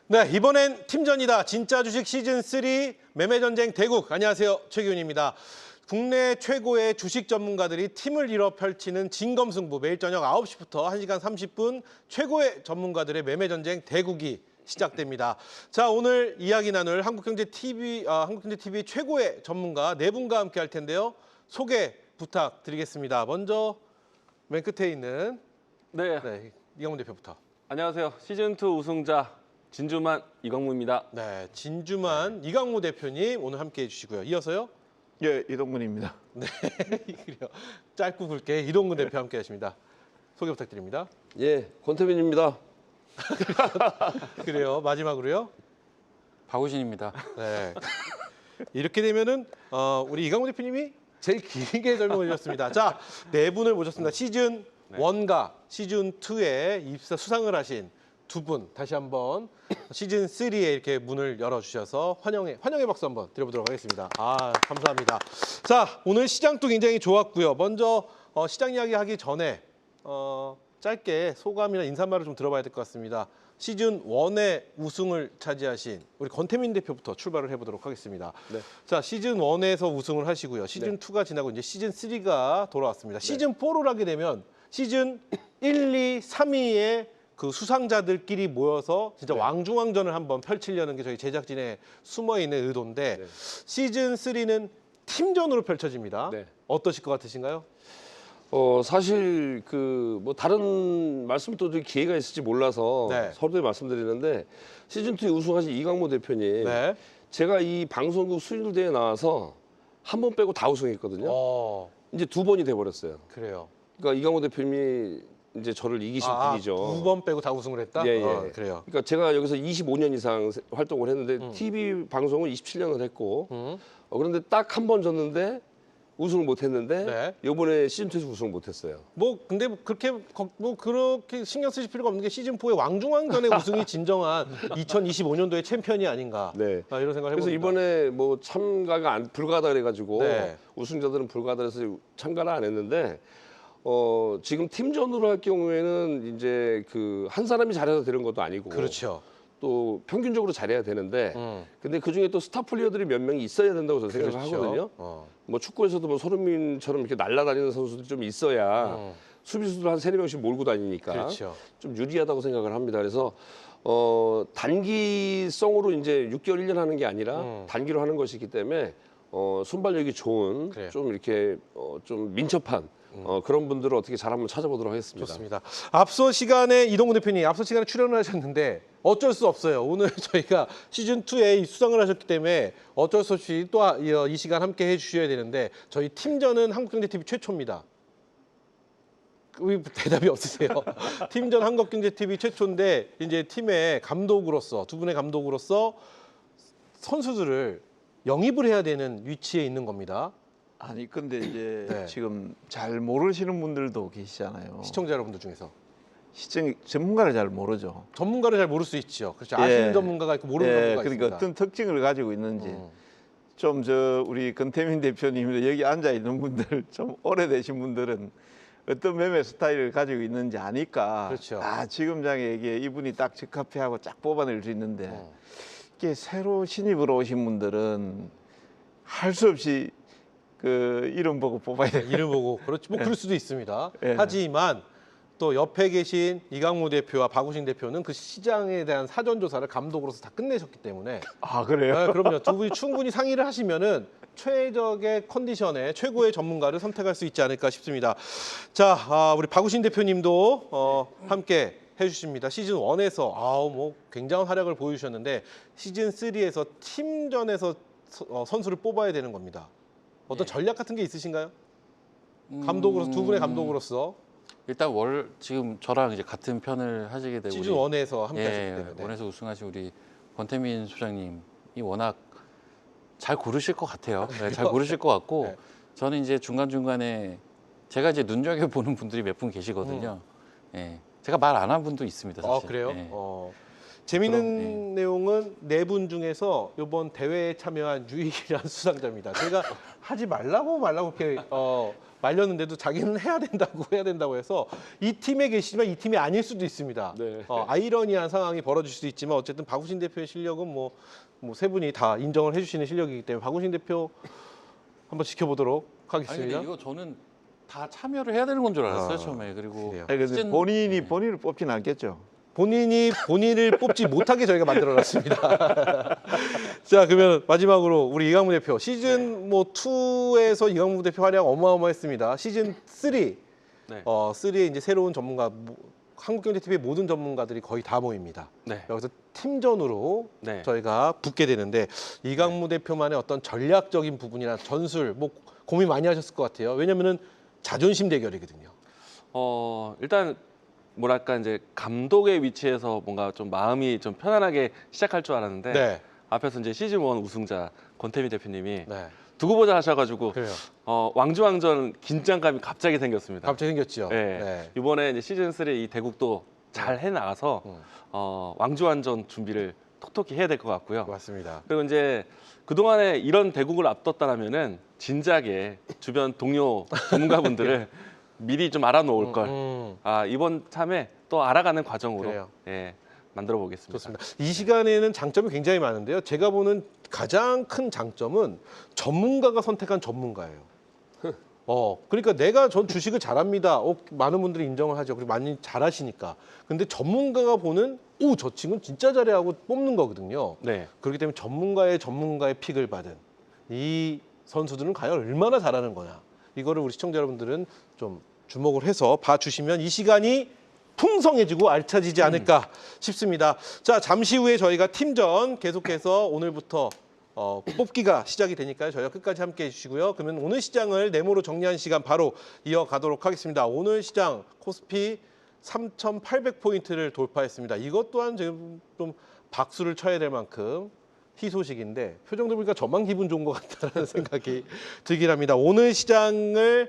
네, 이번엔 팀전이다. 진짜 주식 시즌3 매매전쟁 대국. 안녕하세요, 최기훈입니다. 국내 최고의 주식 전문가들이 팀을 이뤄 펼치는 진검승부. 매일 저녁 9시부터 1시간 30분 최고의 전문가들의 매매전쟁 대국이 시작됩니다. 자, 오늘 이야기 나눌 한국경제TV 최고의 전문가 네 분과 함께 할 텐데요. 소개 부탁드리겠습니다. 먼저 맨 끝에 있는 이강문 대표부터. 안녕하세요. 시즌2 우승자 진주만 이광무입니다. 네, 진주만 이강무 대표님 오늘 함께해 주시고요. 이어서요. 예, 이동근입니다. 네, 그래요. 짧고 굵게 이동근 대표 함께하십니다. 소개 부탁드립니다. 예, 권태민입니다. 그래요. 마지막으로요. 박우신입니다. 네. 이렇게 되면은 우리 이강무 대표님이 제일 길게 설명을 해주셨습니다. 자, 네 분을 모셨습니다. 시즌 1과 시즌 2에 입사 수상을 하신 두 분 다시 한번 시즌 3에 이렇게 문을 열어주셔서 환영의 박수 한번 드려보도록 하겠습니다. 아, 감사합니다. 자, 오늘 시장도 굉장히 좋았고요. 먼저 시장 이야기하기 전에 짧게 소감이나 인사말을 좀 들어봐야 될 것 같습니다. 시즌 1의 우승을 차지하신 우리 권태민 대표부터 출발을 해보도록 하겠습니다. 네. 자, 시즌 1에서 우승을 하시고요. 시즌 2가 지나고 이제 시즌 3가 돌아왔습니다. 시즌 4로 하게 되면 시즌 1, 2, 3위의 그 수상자들끼리 모여서 진짜 왕중왕전을 한번 펼치려는 게 저희 제작진의 숨어있는 의도인데 시즌 3는 팀전으로 펼쳐집니다. 네. 어떠실 것 같으신가요? 사실 뭐 다른 말씀을 또 드릴 기회가 있을지 몰라서 서로들 말씀드리는데 시즌2 우승하신 이강모 대표님, 제가 이 방송국 수익률대회에 나와서 한 번 빼고 다 우승했거든요. 이제 두 번이 돼버렸어요. 그래요. 그러니까 이강모 대표님이 이제 저를 이기신 분이죠. 두 번 빼고 다 우승을 했다? 예. 그래요. 그러니까 제가 여기서 25년 이상 활동을 했는데 TV 방송은 27년을 했고 그런데 딱 한 번 졌는데 우승을 못 했는데 이번에 시즌2에서 우승을 못 했어요. 근데 그렇게 신경 쓰실 필요가 없는 게 시즌4의 왕중왕전의 우승이 진정한 2025년도의 챔피언이 아닌가. 이런 생각을 해봅니다. 그래서 이번에 뭐 참가가 불가하다 그래가지고 우승자들은 불가하다 해서 참가를 안 했는데 지금 팀전으로 할 경우에는 이제 한 사람이 잘해서 되는 것도 아니고 그렇죠. 또 평균적으로 잘해야 되는데 근데 그중에 또 스타 플레이어들이 몇 명이 있어야 된다고 저는 생각을 하거든요. 뭐 축구에서도 뭐 손흥민처럼 이렇게 날아다니는 선수들이 좀 있어야 수비수들 한 3-4명씩 몰고 다니니까 좀 유리하다고 생각을 합니다. 그래서 단기성으로 이제 6개월, 1년 하는 게 아니라 단기로 하는 것이기 때문에 순발력이 좋은 좀 이렇게 좀 민첩한 그런 분들을 어떻게 잘 한번 찾아보도록 하겠습니다. 좋습니다. 앞서 시간에 이동근 대표님 앞서 시간에 출연을 하셨는데 어쩔 수 없어요. 오늘 저희가 시즌2에 수상을 하셨기 때문에 어쩔 수 없이 또 이 시간 함께 해주셔야 되는데 저희 팀전은 한국경제TV 최초입니다. 왜 대답이 없으세요? 팀전 한국경제TV 최초인데 이제 팀의 감독으로서 두 분의 감독으로서 선수들을 영입을 해야 되는 위치에 있는 겁니다. 아니 근데 이제 지금 잘 모르시는 분들도 계시잖아요. 시청자 여러분들 중에서. 전문가를 잘 모르죠. 전문가를 잘 모를 수 있죠. 그렇죠. 아시는 전문가가 있고 모르는 전문가가 그러니까 있습니다. 어떤 특징을 가지고 있는지 좀 우리 권태민 대표님 여기 앉아 있는 분들 좀 오래되신 분들은 어떤 매매 스타일을 가지고 있는지 아니까 지금 장에 이분이 딱 적합해하고 쫙 뽑아낼 수 있는데 이게 새로 신입으로 오신 분들은 할 수 없이 이름 보고 뽑아야 돼요. 이름 보고 그렇지 뭐 그럴 수도 있습니다. 하지만 또 옆에 계신 이강무 대표와 박우신 대표는 그 시장에 대한 사전 조사를 감독으로서 다 끝내셨기 때문에 그래요? 그럼요. 두 분이 충분히 상의를 하시면은 최적의 컨디션에 최고의 전문가를 선택할 수 있지 않을까 싶습니다. 자, 우리 박우신 대표님도 함께 해주십니다. 시즌 1에서 뭐 굉장한 활약을 보여주셨는데 시즌 3에서 팀전에서 선수를 뽑아야 되는 겁니다. 어떤 전략 같은 게 있으신가요? 감독으로서 두 분의 감독으로서 일단 지금 저랑 이제 같은 편을 하시게 되고 시즌 1에서 함께 하셨기 때문에 1에서 우승하신 우리 권태민 소장님이 워낙 잘 고르실 것 같아요. 잘 고르실 것 같고 저는 이제 중간중간에 제가 이제 눈여겨보는 분들이 몇 분 계시거든요. 제가 말 안 한 분도 있습니다. 사실. 그래요? 재미있는 내용은 네 분 중에서 이번 대회에 참여한 유일한 수상자입니다. 제가 하지 말라고 이렇게 말렸는데도 자기는 해야 된다고 해서 이 팀에 계시지만 이 팀이 아닐 수도 있습니다. 네. 아이러니한 상황이 벌어질 수도 있지만 어쨌든 박우신 대표의 실력은 뭐 세 분이 다 인정을 해주시는 실력이기 때문에 박우신 대표 한번 지켜보도록 아니 하겠습니다. 근데 이거 저는 다 참여를 해야 되는 건 줄 알았어요 처음에. 그리고 그래요. 아니, 근데 시즌- 본인을 뽑지는 않겠죠. 본인을 뽑지 못하게 저희가 만들어놨습니다. 자, 그러면 마지막으로 우리 이강무 대표 시즌 2에서 이강무 대표 활약 어마어마했습니다. 시즌 3, 네. 3에 이제 새로운 전문가, 한국경제TV의 모든 전문가들이 거의 다 모입니다. 네. 여기서 팀전으로 네. 저희가 붙게 되는데 이강무 대표만의 어떤 전략적인 부분이나 전술 뭐 고민 많이 하셨을 것 같아요. 왜냐면은 자존심 대결이거든요. 일단 뭐랄까 이제 감독의 위치에서 뭔가 좀 마음이 좀 편안하게 시작할 줄 알았는데 네. 앞에서 이제 시즌 1 우승자 권태민 대표님이 네. 두고 보자 하셔가지고 그래요. 왕주왕전 긴장감이 갑자기 생겼습니다. 갑자기 생겼죠. 네. 네. 이번에 이제 시즌 3 이 대국도 잘 해나가서 왕주왕전 준비를 톡톡히 해야 될 것 같고요. 맞습니다. 그리고 이제 그동안에 이런 대국을 앞뒀다라면은 진작에 주변 동료 전문가분들을 미리 좀 알아놓을 걸. 이번 참에 또 알아가는 과정으로 그래요. 만들어 보겠습니다. 좋습니다. 이 시간에는 장점이 굉장히 많은데요. 제가 보는 가장 큰 장점은 전문가가 선택한 전문가예요. 그러니까 내가 전 주식을 잘합니다. 많은 분들이 인정을 하죠. 그리고 많이 잘하시니까. 근데 전문가가 보는 저 친구는 진짜 잘해 하고 뽑는 거거든요. 네. 그렇기 때문에 전문가의 픽을 받은 이 선수들은 과연 얼마나 잘하는 거냐. 이거를 우리 시청자 여러분들은 좀 주목을 해서 봐주시면 이 시간이 풍성해지고 알차지지 않을까 싶습니다. 자, 잠시 후에 저희가 팀전 계속해서 오늘부터 뽑기가 시작이 되니까요. 저희가 끝까지 함께해 주시고요. 그러면 오늘 시장을 네모로 정리한 시간 바로 이어가도록 하겠습니다. 오늘 시장 코스피 3,800포인트를 돌파했습니다. 이것 또한 지금 좀 박수를 쳐야 될 만큼 희소식인데 표정들 보니까 저만 기분 좋은 것 같다는 생각이 들긴 합니다. 오늘 시장을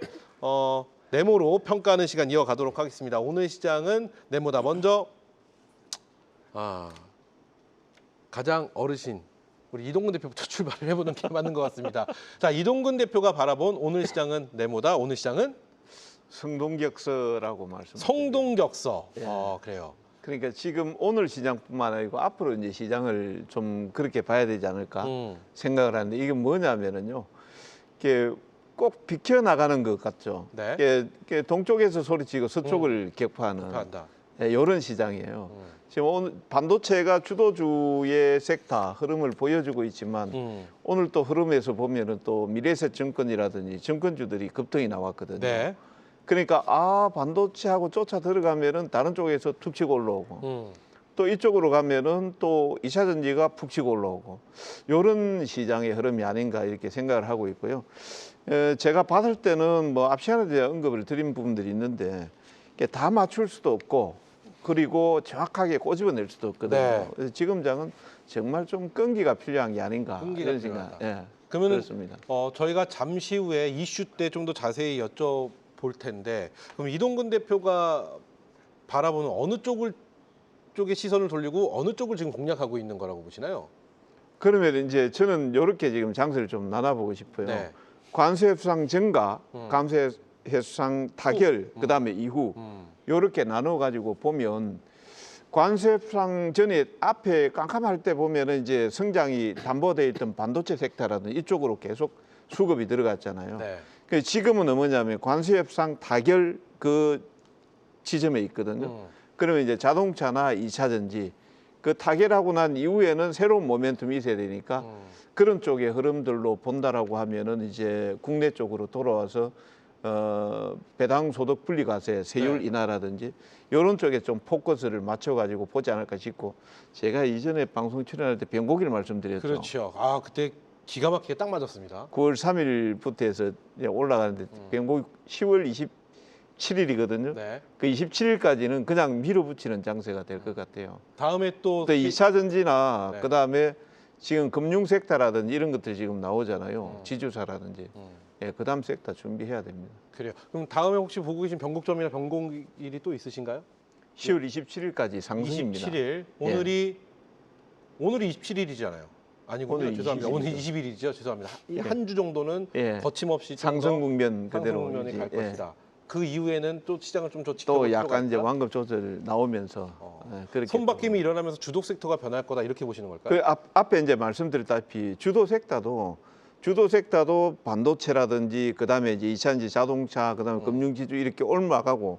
네모로 평가하는 시간 이어가도록 하겠습니다. 오늘 시장은 네모다. 먼저 가장 어르신 우리 이동근 대표부터 출발을 해보는 게 맞는 것 같습니다. 자, 이동근 대표가 바라본 오늘 시장은 네모다. 오늘 시장은 성동격서라고 말씀. 성동격서. 예. 그래요. 그러니까 지금 오늘 시장뿐만 아니고 앞으로 이제 시장을 좀 그렇게 봐야 되지 않을까 생각을 하는데 이게 뭐냐면은요. 이게 꼭 비켜 나가는 것 같죠. 네. 이게 동쪽에서 소리치고 서쪽을 격파하는 이런 시장이에요. 지금 오늘 반도체가 주도주의 섹터 흐름을 보여주고 있지만 오늘 또 흐름에서 보면은 또 미래에셋증권이라든지 증권주들이 급등이 나왔거든요. 네. 그러니까 반도체하고 쫓아 들어가면은 다른 쪽에서 툭 치고 올라오고 또 이쪽으로 가면은 또 2차 전지가 푹 치고 올라오고 이런 시장의 흐름이 아닌가 이렇게 생각을 하고 있고요. 제가 봤을 때는 뭐 앞 시간에 언급을 드린 부분들이 있는데 이게 다 맞출 수도 없고 그리고 정확하게 꼬집어낼 수도 없거든요. 네. 그래서 지금 장은 정말 좀 끈기가 필요한 게 아닌가 이런 생각. 그러면은 그렇습니다. 저희가 잠시 후에 이슈 때 좀 더 자세히 여쭤볼 텐데 그럼 이동근 대표가 바라보는 어느 쪽에 시선을 돌리고 어느 쪽을 지금 공략하고 있는 거라고 보시나요? 그러면 이제 저는 이렇게 지금 장세를 좀 나눠보고 싶어요. 네. 관세 수상 전과 관세 수상 타결 그다음에 이후 이렇게 나눠 가지고 보면 관세 수상 전에 앞에 깜깜할 때 보면은 이제 성장이 담보돼 있던 반도체 섹터라든지 이쪽으로 계속 수급이 들어갔잖아요. 네. 그 지금은 뭐냐면 관세 수상 타결 그 지점에 있거든요. 그러면 이제 자동차나 2차 전지 그 타결하고 난 이후에는 새로운 모멘텀이 있어야 되니까 그런 쪽의 흐름들로 본다라고 하면은 이제 국내 쪽으로 돌아와서 배당 소득 분리 과세 세율 인하라든지 이런 쪽에 좀 포커스를 맞춰 가지고 보지 않을까 싶고 제가 이전에 방송 출연할 때 변곡일 말씀드렸죠. 그렇죠. 그때 기가 막히게 딱 맞았습니다. 9월 3일부터 해서 이제 올라가는데 변곡 10월 27일이거든요. 네. 그 27일까지는 그냥 밀어붙이는 장세가 될 것 같아요. 다음에 또 2차 전지나 네. 그다음에 지금 금융 섹터라든지 이런 것들이 지금 나오잖아요. 지주사라든지. 그다음 섹터 준비해야 됩니다. 그래요. 그럼 다음에 혹시 보고 계신 변곡점이나 변곡일이 또 있으신가요? 10월 27일까지 상승입니다. 27일. 오늘이 27일이잖아요. 아니고 오늘 죄송합니다. 오늘 20일이죠. 20일이죠. 죄송합니다. 한 주 정도는 예. 거침없이 상승 국면 그대로 상승 국면이 갈 예. 것이다. 그 이후에는 또 시장을 좀 더 또 지켜볼 필요가 약간 이제 있다. 완급 조절 나오면서 그렇게 손바뀜이 일어나면서 주도 섹터가 변할 거다 이렇게 보시는 걸까요? 그 앞에 이제 말씀드렸다시피 주도 섹터도 반도체라든지 그다음에 이제 2차전지 자동차 그다음에 금융지주 이렇게 올라가고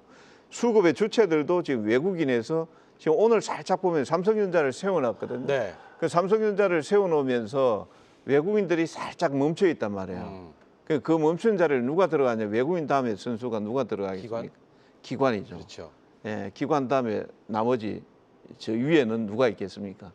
수급의 주체들도 지금 외국인에서 지금 오늘 살짝 보면 삼성전자를 세워놨거든요. 네. 그 삼성전자를 세워놓으면서 외국인들이 살짝 멈춰 있단 말이에요. 그 멈춘 자리를 누가 들어가냐? 외국인 다음에 선수가 누가 들어가겠습니까? 기관이죠. 그렇죠. 예, 기관 다음에 나머지 저 위에는 누가 있겠습니까?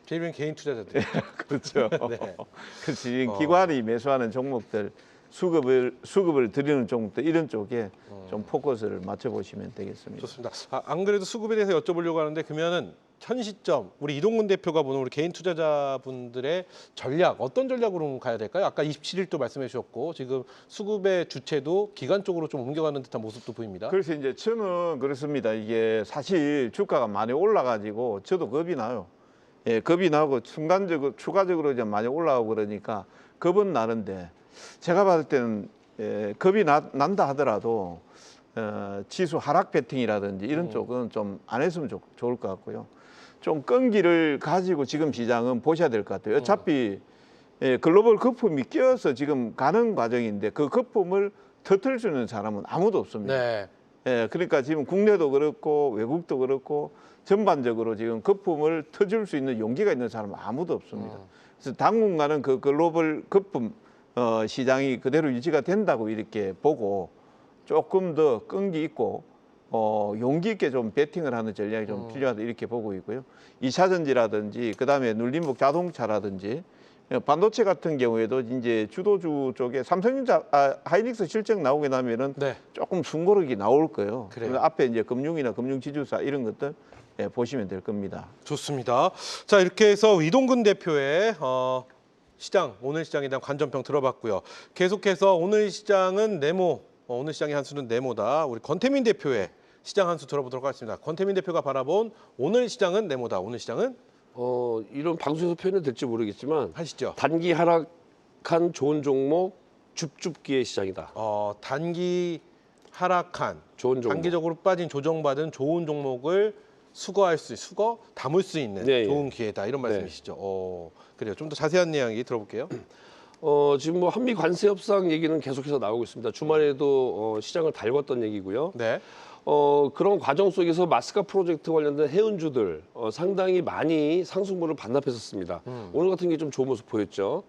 제일 위엔 개인 투자자들. 그렇죠. 네. 그래서 지금 기관이 매수하는 종목들 수급을 드리는 종목들 이런 쪽에 좀 포커스를 맞춰 보시면 되겠습니다. 좋습니다. 안 그래도 수급에 대해서 여쭤보려고 하는데 그러면은 현 시점 우리 이동근 대표가 보는 우리 개인 투자자분들의 전략 어떤 전략으로 가야 될까요? 아까 27일도 말씀해 주셨고 지금 수급의 주체도 기관 쪽으로 좀 옮겨가는 듯한 모습도 보입니다. 그래서 이제 저는 그렇습니다. 이게 사실 주가가 많이 올라가지고 저도 겁이 나요. 예, 겁이 나고 순간적으로 추가적으로 이제 많이 올라가고 그러니까 겁은 나는데 제가 봤을 때는 겁이 난다 하더라도 지수 하락 배팅이라든지 이런 쪽은 좀 안 했으면 좋을 것 같고요. 좀 끈기를 가지고 지금 시장은 보셔야 될 것 같아요. 어차피 글로벌 거품이 끼어서 지금 가는 과정인데 그 거품을 터뜨릴 수 있는 사람은 아무도 없습니다. 네. 예, 그러니까 지금 국내도 그렇고 외국도 그렇고 전반적으로 지금 거품을 터줄 수 있는 용기가 있는 사람은 아무도 없습니다. 그래서 당분간은 그 글로벌 거품 시장이 그대로 유지가 된다고 이렇게 보고 조금 더 끈기 있고 용기 있게 좀 배팅을 하는 전략이 좀 필요하다 이렇게 보고 있고요. 2차전지라든지 그다음에 눌림목 자동차라든지 반도체 같은 경우에도 이제 주도주 쪽에 삼성전자, 하이닉스 실적 나오게 나면은 네. 조금 숨고르기 나올 거예요. 그래요. 그래서 앞에 이제 금융이나 금융지주사 이런 것들 보시면 될 겁니다. 좋습니다. 자 이렇게 해서 이동근 대표의 시장 오늘 시장에 대한 관전평 들어봤고요. 계속해서 오늘 시장은 네모, 오늘 시장의 한 수는 네모다. 우리 권태민 대표의 시장 한 수 들어보도록 하겠습니다. 권태민 대표가 바라본 오늘 시장은 네모다. 오늘 시장은 이런 방송에서 표현이 될지 모르겠지만 하시죠. 단기 하락한 좋은 종목 줍줍기의 시장이다. 단기 하락한 좋은 종목. 단기적으로 빠진 조정받은 좋은 종목을 담을 수 있는 네, 좋은 기회다 이런 말씀이시죠. 그래요. 좀 더 자세한 이야기 들어볼게요. 지금 뭐 한미 관세 협상 얘기는 계속해서 나오고 있습니다. 주말에도 시장을 달궜던 얘기고요. 네. 그런 과정 속에서 마스카 프로젝트 관련된 해운주들 상당히 많이 상승분을 반납했었습니다. 오늘 같은 게 좀 좋은 모습 보였죠.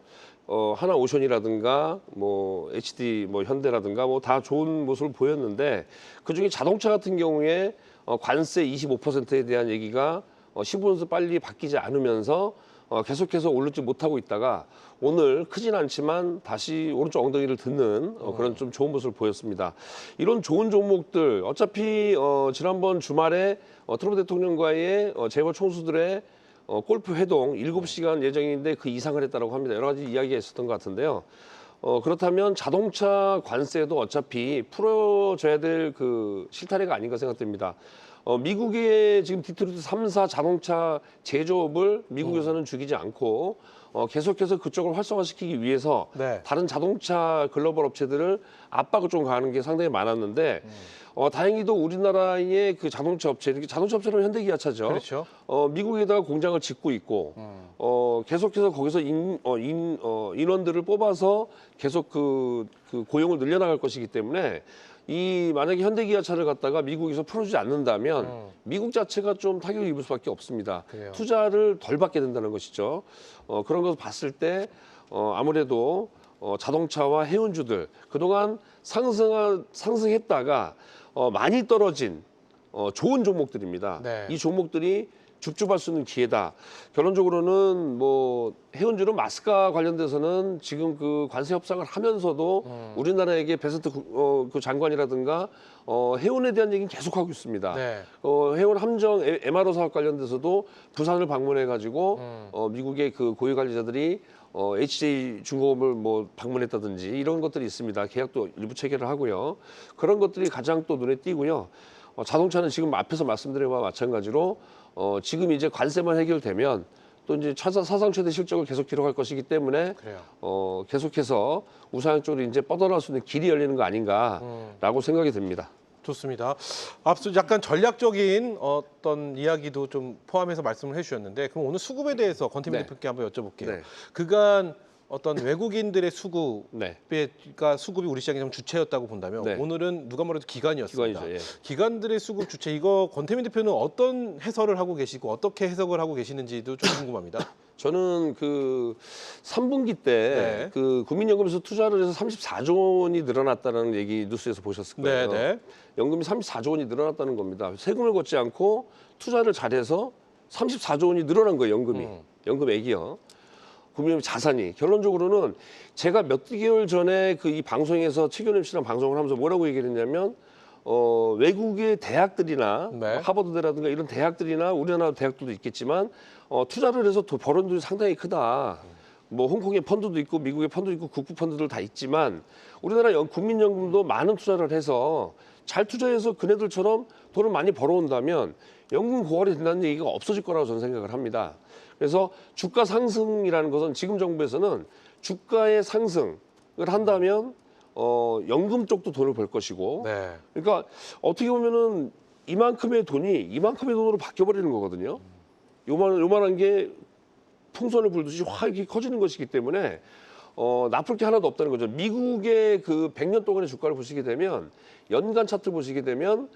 하나오션이라든가 뭐 HD 뭐 현대라든가 뭐 다 좋은 모습을 보였는데 그중에 자동차 같은 경우에 관세 25%에 대한 얘기가 15분에서 빨리 바뀌지 않으면서 계속해서 오르지 못하고 있다가 오늘 크진 않지만 다시 오른쪽 엉덩이를 듣는 그런 좀 좋은 모습을 보였습니다. 이런 좋은 종목들 어차피 지난번 주말에 트럼프 대통령과의 재벌 총수들의 골프 회동 7시간 예정인데 그 이상을 했다고 합니다. 여러 가지 이야기가 있었던 것 같은데요. 그렇다면 자동차 관세도 어차피 풀어줘야 될 그 실타래가 아닌가 생각됩니다. 미국의 지금 디트로이트 3사 자동차 제조업을 미국에서는 죽이지 않고 계속해서 그쪽을 활성화시키기 위해서 네. 다른 자동차 글로벌 업체들을 압박을 좀 가하는 게 상당히 많았는데 다행히도 우리나라의 그 자동차 업체, 자동차 업체는 현대기아차죠. 그렇죠. 미국에다가 공장을 짓고 있고 계속해서 거기서 인원들을 뽑아서 계속 그 고용을 늘려나갈 것이기 때문에 만약에 현대기아차를 갖다가 미국에서 풀어주지 않는다면 미국 자체가 좀 타격을 입을 수밖에 없습니다. 그래요. 투자를 덜 받게 된다는 것이죠. 그런 것을 봤을 때 아무래도 자동차와 해운주들 그동안 상승했다가 많이 떨어진 좋은 종목들입니다. 네. 이 종목들이 줍줍할 수 있는 기회다. 결론적으로는 뭐 해운주는 마스카 관련돼서는 지금 그 관세 협상을 하면서도 우리나라에게 베스트 그 장관이라든가 해운에 대한 얘기는 계속하고 있습니다. 네. 해운 함정 MRO 사업 관련돼서도 부산을 방문해 가지고 미국의 그 고위 관리자들이 HJ 중공업을 뭐 방문했다든지 이런 것들이 있습니다. 계약도 일부 체결을 하고요. 그런 것들이 가장 또 눈에 띄고요. 자동차는 지금 앞에서 말씀드린 바와 마찬가지로 지금 이제 관세만 해결되면 또 이제 사상 최대 실적을 계속 기록할 것이기 때문에 계속해서 우상향 쪽으로 이제 뻗어나갈 수 있는 길이 열리는 거 아닌가라고 생각이 듭니다. 좋습니다. 앞서 약간 전략적인 어떤 이야기도 좀 포함해서 말씀을 해주셨는데 그럼 오늘 수급에 대해서 권태민 네. 대표께 한번 여쭤볼게요. 네. 그간 어떤 외국인들의 수급이 네. 수급이 우리 시장의 좀 주체였다고 본다면 네. 오늘은 누가 뭐래도 기관이었습니다. 기관이죠. 예. 기관들의 수급 주체 이거 권태민 대표는 어떤 해설을 하고 계시고 어떻게 해석을 하고 계시는지도 좀 궁금합니다. 저는 그 3분기 때 네. 그 국민연금에서 투자를 해서 34조 원이 늘어났다는 얘기 뉴스에서 보셨을 거예요. 네. 연금이 34조 원이 늘어났다는 겁니다. 세금을 걷지 않고 투자를 잘해서 34조 원이 늘어난 거예요. 연금이. 연금액이요. 국민연금 자산이. 결론적으로는 제가 몇 개월 전에 그 이 방송에서 최경 MC랑 방송을 하면서 뭐라고 얘기를 했냐면 외국의 대학들이나 네. 하버드대라든가 이런 대학들이나 우리나라 대학들도 있겠지만 투자를 해서 버는 돈이 상당히 크다. 뭐 홍콩의 펀드도 있고 미국의 펀드도 있고 국부 펀드들 다 있지만 우리나라 국민연금도 많은 투자를 해서 잘 투자해서 그네들처럼 돈을 많이 벌어온다면 연금 고갈이 된다는 얘기가 없어질 거라고 저는 생각을 합니다. 그래서 주가 상승이라는 것은 지금 정부에서는 주가의 상승을 한다면 연금 쪽도 돈을 벌 것이고 네. 그러니까 어떻게 보면은 이만큼의 돈이 이만큼의 돈으로 바뀌어버리는 거거든요. 요만한 게 풍선을 불듯이 확 이렇게 커지는 것이기 때문에 나쁠 게 하나도 없다는 거죠. 미국의 그 100년 동안의 주가를 보시게 되면 연간 차트 보시게 되면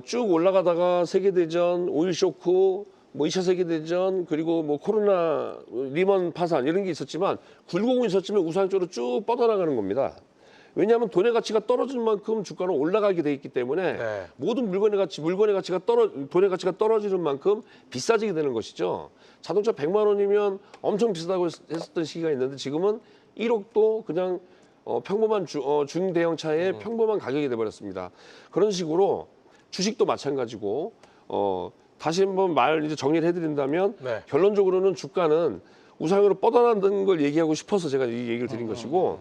쭉 올라가다가 세계대전, 오일 쇼크, 뭐 2차 세계대전 그리고 뭐 코로나, 리먼 파산 이런 게 있었지만 굴곡은 있었지만 우상 쪽으로 쭉 뻗어나가는 겁니다. 왜냐하면 돈의 가치가 떨어진 만큼 주가는 올라가게 돼 있기 때문에 네. 모든 돈의 가치가 떨어지는 만큼 비싸지게 되는 것이죠. 자동차 100만 원이면 엄청 비싸다고 했었던 시기가 있는데 지금은 1억도 그냥 평범한 중대형차의 평범한 가격이 돼버렸습니다. 그런 식으로 주식도 마찬가지고 다시 한번 이제 정리를 해드린다면 네. 결론적으로는 주가는 우상으로 뻗어난다는 걸 얘기하고 싶어서 제가 이 얘기를 드린 것이고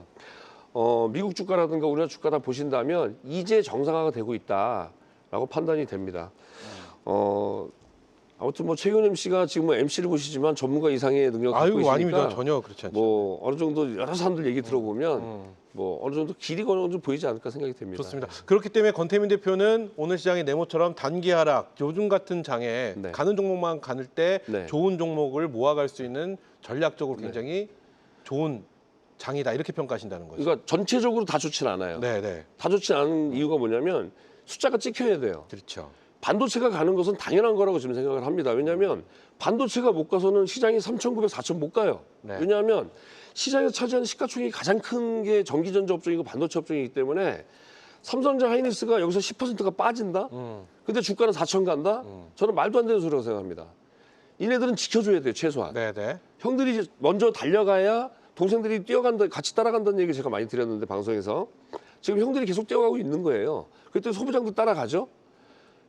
미국 주가라든가 우리나라 주가 다 보신다면 이제 정상화가 되고 있다라고 판단이 됩니다. 아무튼 뭐 최경 MC가 지금 MC를 보시지만 전문가 이상의 능력을 갖고 있으니까 아닙니다. 전혀 그렇지 않죠. 뭐 어느 정도 여러 사람들 얘기 들어보면 뭐 어느 정도 길이가 어느 정도 보이지 않을까 생각이 됩니다. 좋습니다. 그렇기 때문에 권태민 대표는 오늘 시장의 네모처럼 단기 하락, 요즘 같은 장에 네. 가는 종목만 가는 때 네. 좋은 종목을 모아갈 수 있는 전략적으로 굉장히 좋은 장이다 이렇게 평가하신다는 거죠. 그러니까 전체적으로 다 좋진 않아요. 네. 다 좋지 않은 이유가 뭐냐면 숫자가 찍혀야 돼요. 그렇죠. 반도체가 가는 것은 당연한 거라고 지금 생각을 합니다. 왜냐하면 반도체가 못 가서는 시장이 3,900, 4,000 못 가요. 네. 왜냐하면 시장에서 차지하는 시가총액이 가장 큰 게 전기전자 업종이고 반도체 업종이기 때문에 삼성전자 하이닉스가 여기서 10%가 빠진다? 근데 주가는 4,000 간다? 저는 말도 안 되는 소리라고 생각합니다. 이네들은 지켜줘야 돼요, 최소한. 네. 형들이 먼저 달려가야 동생들이 뛰어간다, 같이 따라간다는 얘기 제가 많이 드렸는데 방송에서 지금 형들이 계속 뛰어가고 있는 거예요. 그때 소부장도 따라가죠.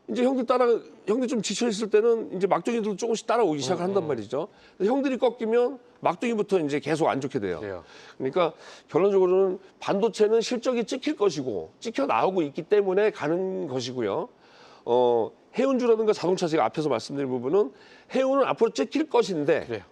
이제 형들 좀 지쳐 있을 때는 이제 막둥이들도 조금씩 따라오기 시작한단 말이죠. 형들이 꺾이면 막둥이부터 이제 계속 안 좋게 돼요. 그래요. 그러니까 결론적으로는 반도체는 실적이 찍힐 것이고 찍혀 나오고 있기 때문에 가는 것이고요. 해운주라든가 자동차 제가 앞에서 말씀드린 부분은 해운은 앞으로 찍힐 것인데 그래요.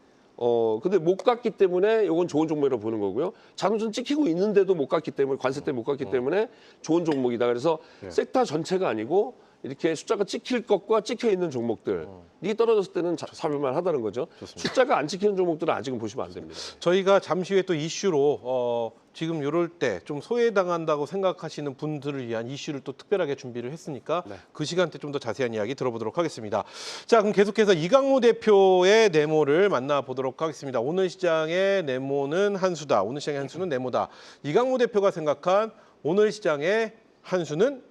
근데 못 갔기 때문에 이건 좋은 종목이라고 보는 거고요. 자동차는 찍히고 있는데도 못 갔기 때문에 관세 때문에 못 갔기 때문에 좋은 종목이다. 그래서 섹터 전체가 아니고 이렇게 숫자가 찍힐 것과 찍혀 있는 종목들 이게 떨어졌을 때는 살만 하다는 거죠. 숫자가 안 찍히는 종목들은 아직은 보시면 안 됩니다. 저희가 잠시 후에 또 이슈로 지금 이럴 때 좀 소외당한다고 생각하시는 분들을 위한 이슈를 또 특별하게 준비를 했으니까 그 시간대 좀 더 자세한 이야기 들어보도록 하겠습니다. 자, 그럼 계속해서 이강무 대표의 네모를 만나보도록 하겠습니다. 오늘 시장의 네모는 한수다. 오늘 시장의 한수는 네모다. 이강무 대표가 생각한 오늘 시장의 한수는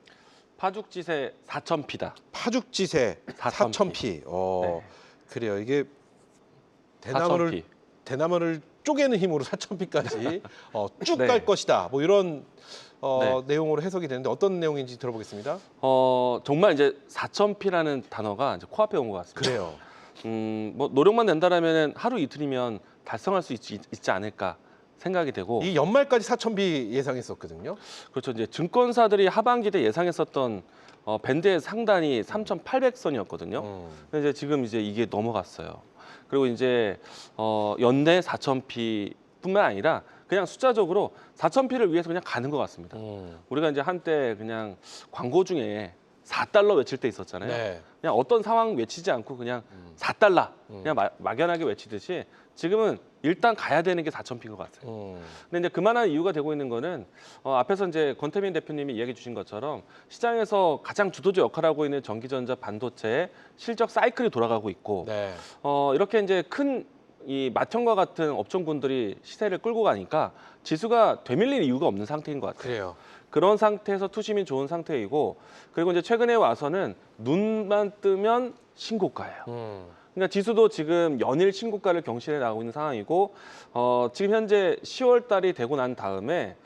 파죽지세 4,000피다. 파죽지세 4,000피. 네. 그래요. 이게 4,000피. 대나무를 쪼개는 힘으로 4,000피까지 쭉 네. 갈 것이다. 뭐 이런 네. 내용으로 해석이 되는데 어떤 내용인지 들어보겠습니다. 정말 이제 4,000피라는 단어가 이제 코앞에 온 것 같습니다. 그래요. 뭐 노력만 낸다라면 하루 이틀이면 달성할 수 있지 않을까 생각이 되고. 이 연말까지 4,000피 예상했었거든요. 그렇죠. 이제 증권사들이 하반기 때 예상했었던 밴드의 상단이 3,800선이었거든요. 근데 이제 지금 이제 이게 넘어갔어요. 그리고 이제 연내 4,000P뿐만 아니라 그냥 숫자적으로 4,000P를 위해서 그냥 가는 것 같습니다. 우리가 이제 한때 그냥 광고 중에 4달러 외칠 때 있었잖아요. 네. 그냥 어떤 상황 외치지 않고 그냥 4달러 그냥 막연하게 외치듯이 지금은 일단 가야 되는 게 4,000P인 것 같아요. 근데 이제 그만한 이유가 되고 있는 거는 앞에서 이제 권태민 대표님이 이야기해 주신 것처럼 시장에서 가장 주도적 역할을 하고 있는 전기전자 반도체의 실적 사이클이 돌아가고 있고 네. 이렇게 이제 큰 이 맏형과 같은 업종군들이 시세를 끌고 가니까 지수가 되밀릴 이유가 없는 상태인 것 같아요. 그래요. 그런 상태에서 투심이 좋은 상태이고 그리고 이제 최근에 와서는 눈만 뜨면 신고가예요. 그러니까 지수도 지금 연일 신고가를 경신해 나가고 있는 상황이고 지금 현재 10월 달이 되고 난 다음에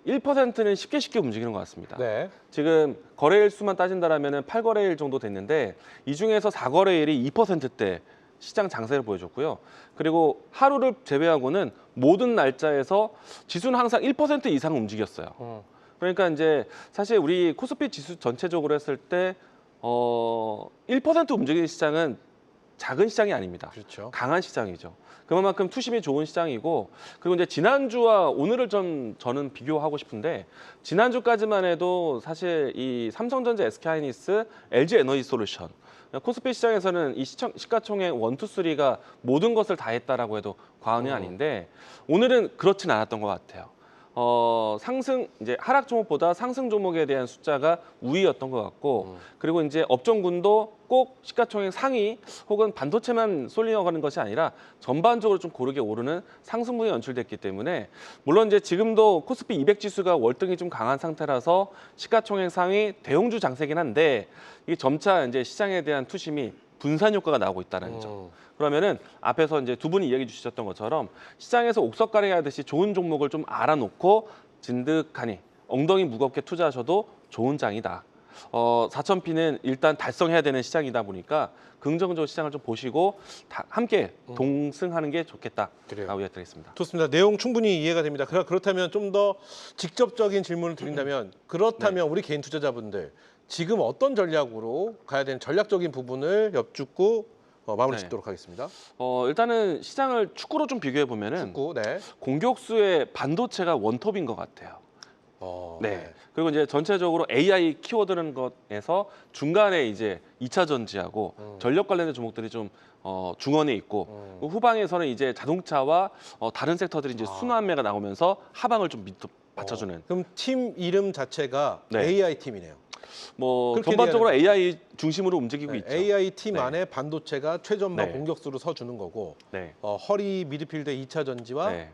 1%는 쉽게 움직이는 것 같습니다. 네. 지금 거래일 수만 따진다라면 8거래일 정도 됐는데 이 중에서 4거래일이 2%대 시장 장세를 보여줬고요. 그리고 하루를 제외하고는 모든 날짜에서 지수는 항상 1% 이상 움직였어요. 그러니까 이제 사실 우리 코스피 지수 전체적으로 했을 때 1% 움직이는 시장은 작은 시장이 아닙니다. 그렇죠. 강한 시장이죠. 그만큼 투심이 좋은 시장이고 그리고 이제 지난주와 오늘을 저는 비교하고 싶은데 지난주까지만 해도 사실 이 삼성전자, SK하이닉스, LG에너지솔루션 코스피 시장에서는 이 시가총액 1, 2, 3가 모든 것을 다 했다라고 해도 과언이 아닌데 오늘은 그렇진 않았던 것 같아요. 상승 이제 하락 종목보다 상승 종목에 대한 숫자가 우위였던 것 같고 그리고 이제 업종군도 꼭 시가총액 상위 혹은 반도체만 쏠려가는 것이 아니라 전반적으로 좀 고르게 오르는 상승분이 연출됐기 때문에 물론 이제 지금도 코스피 200 지수가 월등히 좀 강한 상태라서 시가총액 상위 대형주 장세긴 한데 이게 점차 이제 시장에 대한 투심이 분산 효과가 나오고 있다는 점. 그러면은 앞에서 이제 두 분이 이야기 주셨던 것처럼 시장에서 옥석가리 하듯이 좋은 종목을 좀 알아놓고 진득하니 엉덩이 무겁게 투자하셔도 좋은 장이다. 4,000P는 일단 달성해야 되는 시장이다 보니까 긍정적으로 시장을 좀 보시고 함께 동승하는 게 좋겠다라고 이야기드리겠습니다. 좋습니다. 내용 충분히 이해가 됩니다. 그렇다면 좀 더 직접적인 질문을 드린다면 그렇다면 우리 개인 투자자분들 지금 어떤 전략으로 가야 되는 전략적인 부분을 여쭙고 마무리 짓도록 하겠습니다. 일단은 시장을 축구로 좀 비교해 보면은 축구, 네. 공격수의 반도체가 원톱인 것 같아요. 네. 그리고 이제 전체적으로 AI 키워드라는 것에서 중간에 이제 2차 전지하고 전력 관련된 종목들이 좀 중원에 있고 후방에서는 이제 자동차와 다른 섹터들이 이제 순환매가 나오면서 하방을 좀 받쳐주는. 그럼 팀 이름 자체가 네. AI 팀이네요. 뭐 전반적으로 AI 중심으로 움직이고 있죠. AI 팀 네. 안에 반도체가 최전방 네. 공격수로 서주는 거고 네. 허리 미드필드의 2차 전지와 네.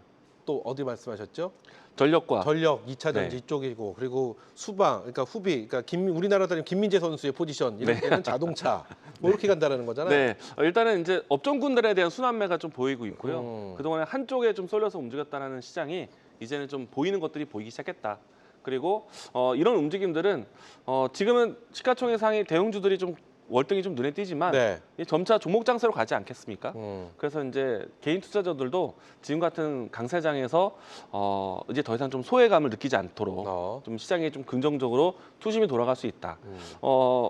또 어디 말씀하셨죠? 전력과 전력 2차 전지 네. 이쪽이고 그리고 수방 그러니까 후비 그러니까 우리나라 따지면 김민재 선수의 포지션 이럴 때는 자동차 뭐 이렇게 간다는 거잖아요. 네, 일단은 이제 업종군들에 대한 순환매가 좀 보이고 있고요. 그동안에 한쪽에 좀 쏠려서 움직였다는 시장이 이제는 좀 보이는 것들이 보이기 시작했다. 그리고 이런 움직임들은 지금은 시가총액 상위 대형주들이 좀 월등히 좀 눈에 띄지만 네. 점차 종목 장세로 가지 않겠습니까? 그래서 이제 개인 투자자들도 지금 같은 강세장에서 이제 더 이상 좀 소외감을 느끼지 않도록 좀 시장에 좀 긍정적으로 투심이 돌아갈 수 있다.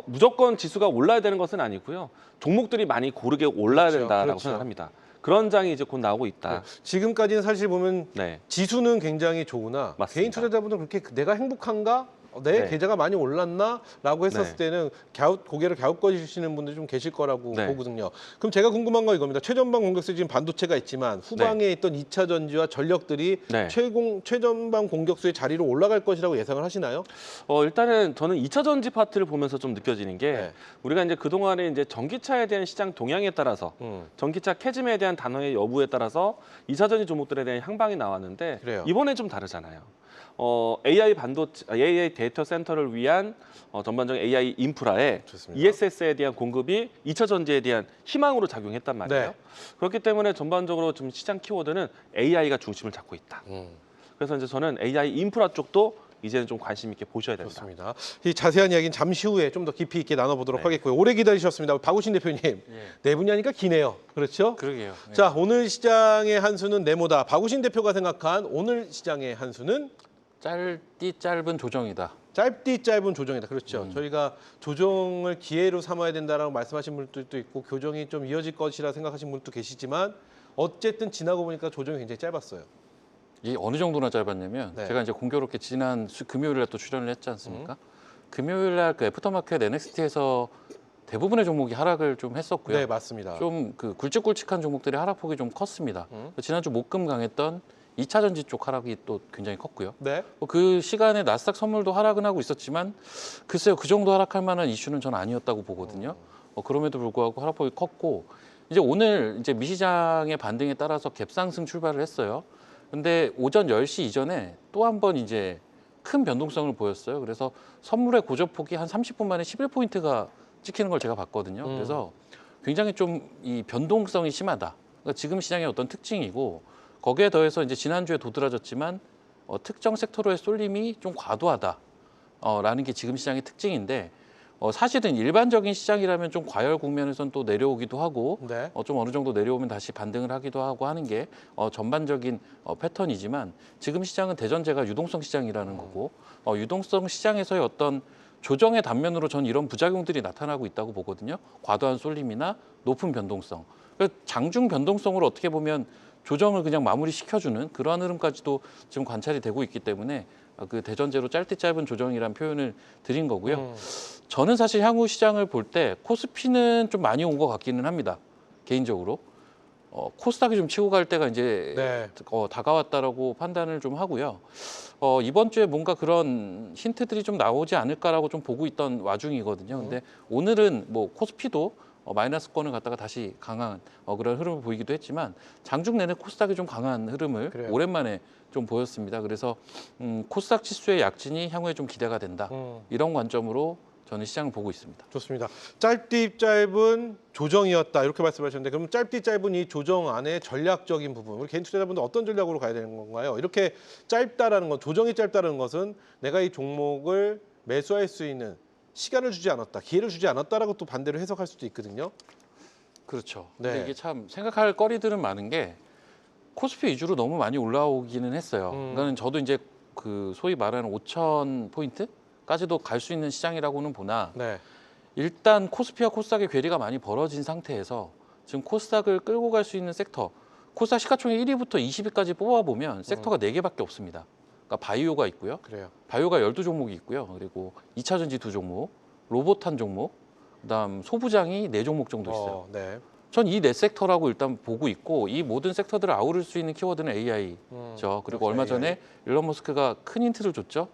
무조건 지수가 올라야 되는 것은 아니고요. 종목들이 많이 고르게 올라야 된다라고 그렇죠. 생각합니다. 그런 장이 이제 곧 나오고 있다. 지금까지는 사실 보면 네. 지수는 굉장히 좋으나 맞습니다. 개인 투자자분들은 그렇게 내가 행복한가? 내 네. 계좌가 많이 올랐나? 라고 했었을 네. 때는 고개를 갸웃거리시는 분들이 좀 계실 거라고 네. 보거든요. 그럼 제가 궁금한 건 이겁니다. 최전방 공격수 지금 반도체가 있지만 후방에 있던 2차 전지와 전력들이 네. 최전방 공격수의 자리로 올라갈 것이라고 예상을 하시나요? 일단은 저는 2차 전지 파트를 보면서 좀 느껴지는 게 네. 우리가 이제 그동안에 이제 전기차에 대한 시장 동향에 따라서 전기차 캐즘에 대한 단어의 여부에 따라서 2차 전지 종목들에 대한 향방이 나왔는데 그래요. 이번에 좀 다르잖아요. AI 반도체, AI 데이터 센터를 위한 전반적인 AI 인프라에 좋습니다. ESS에 대한 공급이 2차 전지에 대한 희망으로 작용했단 말이에요. 네. 그렇기 때문에 전반적으로 좀 시장 키워드는 AI가 중심을 잡고 있다. 그래서 이제 저는 AI 인프라 쪽도 이제는 좀 관심 있게 보셔야 됩니다. 좋습니다. 이 자세한 이야기는 잠시 후에 좀 더 깊이 있게 나눠보도록 하겠고요. 오래 기다리셨습니다. 박우신 대표님. 네 분이 하니까 기네요. 그렇죠? 그러게요. 자, 오늘 시장의 한 수는 네모다. 박우신 대표가 생각한 오늘 시장의 한 수는 짧디 짧은 조정이다. 짧디 짧은 조정이다. 그렇죠. 저희가 조정을 기회로 삼아야 된다라고 말씀하신 분들도 있고 교정이 좀 이어질 것이라 생각하신 분도 계시지만 어쨌든 지나고 보니까 조정이 굉장히 짧았어요. 이 어느 정도나 짧았냐면 네. 제가 이제 공교롭게 지난 금요일 날 또 출연을 했지 않습니까? 금요일 날 그 애프터마켓 NXT에서 대부분의 종목이 하락을 좀 했었고요. 네, 맞습니다. 좀 그 굵직굵직한 종목들이 하락폭이 좀 컸습니다. 지난주 목금 강했던 2차 전지 쪽 하락이 또 굉장히 컸고요. 네. 그 시간에 나스닥 선물도 하락은 하고 있었지만 글쎄요, 그 정도 하락할 만한 이슈는 전 아니었다고 보거든요. 그럼에도 불구하고 하락폭이 컸고 이제 오늘 이제 미시장의 반등에 따라서 갭상승 출발을 했어요. 근데 오전 10시 이전에 또 한 번 이제 큰 변동성을 보였어요. 그래서 선물의 고저폭이 한 30분 만에 11포인트가 찍히는 걸 제가 봤거든요. 그래서 굉장히 좀 이 변동성이 심하다. 그러니까 지금 시장의 어떤 특징이고 거기에 더해서 이제 지난주에 도드라졌지만 특정 섹터로의 쏠림이 좀 과도하다. 라는 게 지금 시장의 특징인데 사실은 일반적인 시장이라면 좀 과열 국면에선 또 내려오기도 하고 네. 좀 어느 정도 내려오면 다시 반등을 하기도 하고 하는 게 전반적인 패턴이지만 지금 시장은 대전제가 유동성 시장이라는 거고 유동성 시장에서의 어떤 조정의 단면으로 전 이런 부작용들이 나타나고 있다고 보거든요. 과도한 쏠림이나 높은 변동성. 장중 변동성으로 어떻게 보면 조정을 그냥 마무리 시켜주는 그러한 흐름까지도 지금 관찰이 되고 있기 때문에 그 대전제로 짧디 짧은 조정이라는 표현을 드린 거고요. 저는 사실 향후 시장을 볼 때 코스피는 좀 많이 온 것 같기는 합니다. 개인적으로. 코스닥이 좀 치고 갈 때가 이제 네. 다가왔다라고 판단을 좀 하고요. 이번 주에 뭔가 그런 힌트들이 좀 나오지 않을까라고 좀 보고 있던 와중이거든요. 근데 오늘은 뭐 코스피도 마이너스권을 갖다가 다시 강한 그런 흐름을 보이기도 했지만 장중 내내 코스닥이 좀 강한 흐름을 그래요. 오랜만에 좀 보였습니다. 그래서 코스닥 지수의 약진이 향후에 좀 기대가 된다. 이런 관점으로 저는 시장을 보고 있습니다. 좋습니다. 짧디 짧은 조정이었다 이렇게 말씀하셨는데 그럼 짧디 짧은 이 조정 안에 전략적인 부분 우리 개인 투자자분들 어떤 전략으로 가야 되는 건가요? 이렇게 짧다라는 건 조정이 짧다는 것은 내가 이 종목을 매수할 수 있는 시간을 주지 않았다, 기회를 주지 않았다라고 또 반대로 해석할 수도 있거든요. 그렇죠. 네. 근데 이게 참 생각할 거리들은 많은 게 코스피 위주로 너무 많이 올라오기는 했어요. 그러니까 저도 이제 그 소위 말하는 5,000 포인트까지도 갈 수 있는 시장이라고는 보나 네. 일단 코스피와 코스닥의 괴리가 많이 벌어진 상태에서 지금 코스닥을 끌고 갈 수 있는 섹터 코스닥 시가총액 1위부터 20위까지 뽑아보면 섹터가 4개밖에 없습니다. 그러니까 바이오가 있고요. 그래요. 바이오가 12종목이 있고요. 그리고 2차 전지 2종목, 로봇 한 종목, 그다음 소부장이 4종목 정도 있어요. 네. 전 이 4섹터라고 일단 보고 있고 이 모든 섹터들을 아우를 수 있는 키워드는 AI죠. 그리고 얼마 전에 일론 머스크가 큰 힌트를 줬죠.